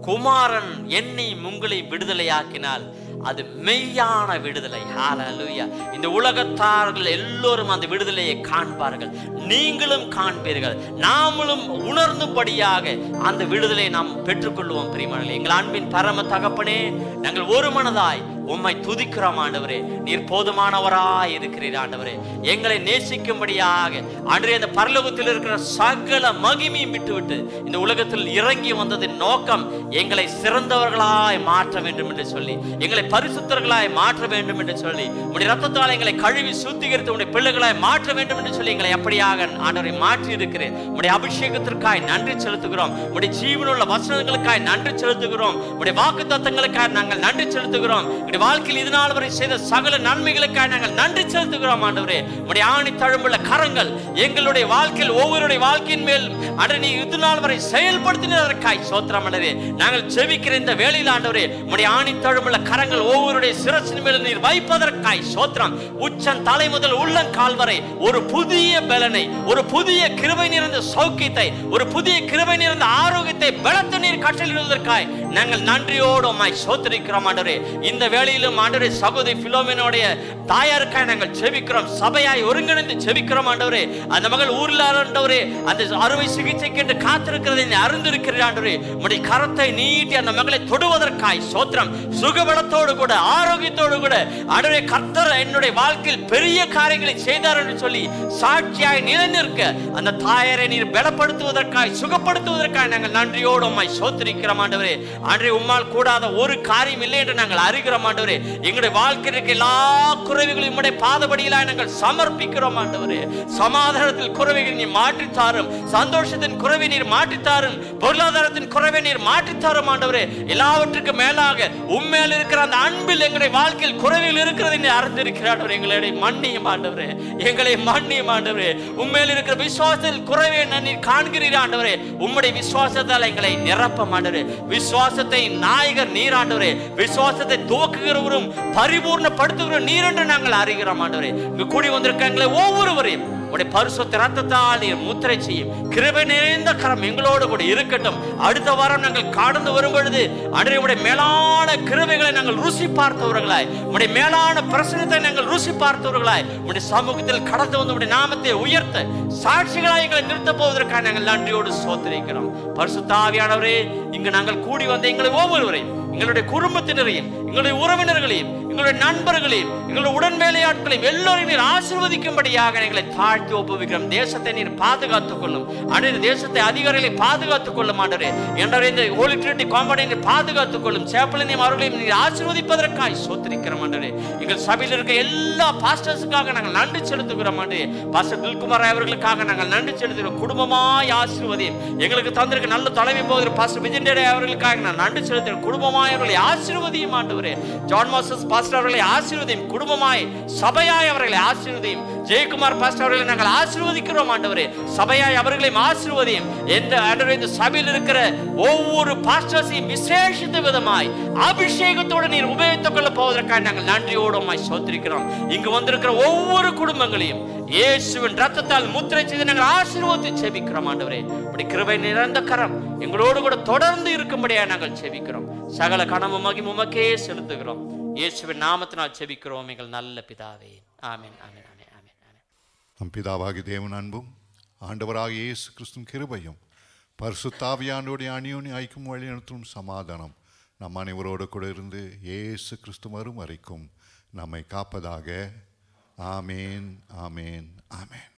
குமாரன் என்னை உங்களை விடுதலையாக்கினால் அது மெய்யான விடுதலை. ஹல்லேலூயா. இந்த உலகத்தார்கள் எல்லோரும் அந்த விடுதலையை காண்பார்கள், நீங்களும் காண்பீர்கள், நாமளும் உணர்ந்துபடியாக அந்த விடுதலை நாம் பெற்றுக்கொள்வோம். பிரியமானவர்களே, எங்கள் அன்பின் பரம தகப்பனே, நாங்கள் ஒரு மனதாய் உம்மை துதிக்கிறோம் ஆண்டவரே. நீர் போதுமானவராய் இருக்கிறீர் ஆண்டவரே. எங்களை நேசிக்கும்படியாக ஆண்டவரே, இந்த பரலோகத்தில் இருக்கிற சகல மகிமையும் விட்டுவிட்டு இந்த உலகத்தில் இறங்கி வந்ததின் நோக்கம் எங்களை சிறந்தவர்களாய் மாற்ற வேண்டும் என்று சொல்லி, எங்களை பரிசுத்தர்களாய் மாற்ற வேண்டும் என்று சொல்லி, உடைய ரத்தத்தால் எங்களை கழுவி சுத்திகரித்து உடைய பிள்ளைகளாய் மாற்ற வேண்டும் என்று சொல்லி எங்களை அப்படியாக ஆண்டவரை மாற்றி இருக்கிறேன். உடைய அபிஷேகத்திற்காய் நன்றி செலுத்துகிறோம். உடைய ஜீவனுள்ள வசனங்களுக்காய் நன்றி செலுத்துகிறோம். உடைய வாக்குத்தத்தங்களுக்காக நாங்கள் நன்றி செலுத்துகிறோம். வாழ்க்கையில் இது நாள் வரை செய்த சகல நன்மைகளுக்காக நாங்கள் நன்றி செலுத்துகிறோம் ஆண்டவரே. உடைய ஆணி தழும்புள்ள கரங்கள் எங்களுடைய வாழ்க்கையில் ஒவ்வொருடைய வாழ்க்கையின் மேல் ஆண்டவரே நீ இது நாள் வரை செயல்படுத்தினதற்காய் ஸ்தோத்திரம் ஆண்டவரே. நாங்கள் ஜெபிக்கிற இந்த வேளையில் ஆண்டவரே, உடைய ஆணி தழும்புள்ள கரங்கள் ஒவ்வொருடைய சிரசின் மேல் நீர் வைப்பதற்காய் ஸ்தோத்திரம். உச்சன் தலை முதல் உள்ளங்கால் வரை ஒரு புதிய பலனை, ஒரு புதிய கிருபை நிறைந்த சௌக்கியத்தை, ஒரு புதிய கிருபை நிறைந்த ஆரோக்கியத்தை பலத்த நீர் கட்டளையிடுவதற்காய் நாங்கள் நன்றியோடு உம்மை ஸ்தோத்திரிக்கிறோம் ஆண்டவரே. இந்த வேளையிலும் ஆண்டவரே சகோதரி பிலோமினாவுடைய தாயாருக்காய் நாங்கள் ஜெபிக்கிறோம், சபையாய் ஒருங்கிணைந்து ஜெபிக்கிறோம் ஆண்டவரே. அந்த மகள் ஊரில் ஆண்டவரே அந்த அறுவை சிகிச்சைக்கு என்று காத்திருக்கிறதை அறிந்திருக்கிறீர் ஆண்டவரே. உம்முடைய கரத்தை நீட்டி அந்த மகளை தொடுவதற்காய் ஸ்தோத்திரம். சுகபலத்தோடு கூட ஆரோக்கியத்தோடு கூட ஆண்டவரே கர்த்தர் என்னுடைய வாழ்க்கையில் பெரிய காரியங்களை செய்தார் என்று சொல்லி சாட்சியாய் நிலைநிற்க அந்த தாயாரை நீர் பலப்படுத்துவதற்காய் சுகப்படுத்துவதற்காய் நாங்கள் நன்றியோடு உம்மை ஸ்தோத்திரிக்கிறோம் ஆண்டவரே. ஆண்டவரே, உம்மால் கூடாத ஒரு காரியம் இல்லை என்று நாங்கள் அறிகிறோம் ஆண்டவரே. எங்களுடைய வாழ்க்கைக்கு எல்லா குறைவுகளையும் உம்முடைய பாதபடியிலாய் நாங்கள் சமர்ப்பிக்கிறோம் ஆண்டவரே. சமாதானத்தில் குறைவை நீர் மாற்றித்தாரும், சந்தோஷத்தின் குறைவை நீர் மாற்றித்தாரும், பொருளாதாரத்தின் குறைவை நீர் மாற்றித்தாரும் ஆண்டவரே. எல்லாவற்றுக்கும் மேலாக உண்மையில் இருக்கிற அந்த அன்பில் எங்களுடைய வாழ்க்கையில் குறைவில் இருக்கிறது நீர் அறிந்திருக்கிறார். எங்களுடைய மன்னியும் ஆண்டவரே, எங்களை மன்னியும் ஆண்டவரே. உண்மையில் இருக்கிற விசுவாசத்தில் குறைவை நீர் காண்கிறீர் ஆண்டவரே. உம்முடைய விசுவாசத்தால் எங்களை நிரப்ப ஆண்டவரே. விசுவாசத்தை நாயகர் நீர் ஆண்டவரே. விசுவாசத்தை துவக்குகிறவரும் பரிபூர்ணப்படுத்துகிற நீர் என்று நாங்கள் அறிகிறோம் ஆண்டவரே. இங்கு கூடி வந்திருக்க எங்களை ஒவ்வொருவரையும் உடைய பரிசுத்த ரத்தத்தால் நீர் முத்திரை செய்யும். கிருபை நிறைந்த கரம் எங்களோடு கூட இருக்கட்டும். அடுத்த வாரம் நாங்கள் கடந்து வரும் பொழுது ஆண்டவரே உடைய மேலான கிருபைகளை நாங்கள் ருசி பார்த்தவர்களாய், உடைய மேலான பிரசன்னத்தை நாங்கள் ருசி பார்த்தவர்களாய் உடைய சமூகத்தில் கடந்து வந்து உடைய நாமத்தை உயர்த்த சாட்சிகளாய் எங்களை நிறுத்த போவதற்காக நாங்கள் நன்றியோடு ஸ்தோத்திரிக்கிறோம். பரிசுத்த ஆவியானவரே, இங்கு நாங்கள் கூடி வந்த எங்களை ஒவ்வொருவரையும், எங்களுடைய குடும்பத்தினரையும், எங்களுடைய உறவினர்களையும், எங்களுடைய நண்பர்களையும், எங்களுடைய உடன் வேலையாட்களையும் எல்லோரையும் நீர் ஆசீர்வதிக்கும்படியாக எங்களை தாழ்த்தி ஒப்புவிக்கிறோம். தேசத்தை நீர் பாதுகாத்துக் கொள்ளும் ஆண்டவரே. தேசத்தை அதிகாரிகளை பாதுகாத்துக் கொள்ளும் ஆண்டவரே. என்றவரே இந்த ஹோலி ட்ரினிட்டி காம்பவுண்டை நீர் பாதுகாத்துக் கொள்ளும். சேப்பலையும் அவர்களையும் நீர் ஆசீர்வதிப்பதற்காய் ஸ்தோத்திரிக்கிறோம் ஆண்டவரே. எங்கள் சபையில் இருக்க எல்லா பாஸ்டர்ஸுக்காக நாங்கள் நன்றி செலுத்துகிறோம் ஆண்டவரே. பாஸ்டர் தில்குமார் அவர்களுக்காக நாங்கள் நன்றி செலுத்துகிறோம். குடும்பமாய் ஆசீர்வதியும். எங்களுக்கு தந்திருக்க நல்ல தலைமை போகிற பாஸ்டர் விஜயண்டே அவர்களுக்காக நான் நன்றி செலுத்துகிறேன். குடும்பமாய் அவர்களை ஆசீர்வதியும் ஆண்டவரே. ஜான் மாஸ்டர்ஸ் பாஸ்டர் அவர்களை ஆசீர்வதியும். குடும்பமாய் சபையாய் அவர்களை ஆசீர்வதியும். ஜெயக்குமார் பாஸ்டர் அவர்களை நாங்கள் ஆசீர்வதிக்கிறோம் ஆண்டவரே. சபையாய் அவர்களையும் ஆசீர்வதியும். எந்த ஆண்டவரே இந்த சபையில் இருக்கிற ஒவ்வொரு பாஸ்டர்ஸையும் விசேஷித்த விதமாய் அபிஷேகத்தோடு நீர் உபயோகித்துக் கொள்ள போவதற்காக நாங்கள் நன்றியோடு உம்மை ஸ்தோத்திரிக்கிறோம். இங்கு வந்திருக்கிற ஒவ்வொரு குடும்பங்களையும் இயேசுவின் ரத்தத்தால் முத்திரை செய்து நாங்கள் ஆசீர்வதித்து ஜெபிக்கிறோம் ஆண்டவரே. அப்படி கிருபை நிறைந்த கரம் எங்களோடு கூட தொடர்ந்து இருக்கும்படியாக நாங்கள் ஜெபிக்கிறோம். சகல கனமும் மகிமையும் உமக்கே செலுத்துகிறோம். இயேசுவின் நாமத்தினால் செபிக்கிறோம் எங்கள் நல்ல பிதாவே. ஆமென், ஆமென், ஆமென், ஆமென், ஆமென். நம் பிதாவாகிய தேவன் அன்பும் ஆண்டவராகிய இயேசு கிறிஸ்துவின் கிருபையும் பரிசுத்தாவியானோடைய அந்யோன்ய ஐக்கியம் வழி நடத்தும் சமாதானம் நம் அனைவரோடு கூட இருந்து இயேசு கிறிஸ்து வரும் வரைக்கும் நம்மை காப்பதாக. ஆமேன், ஆமேன், ஆமேன்.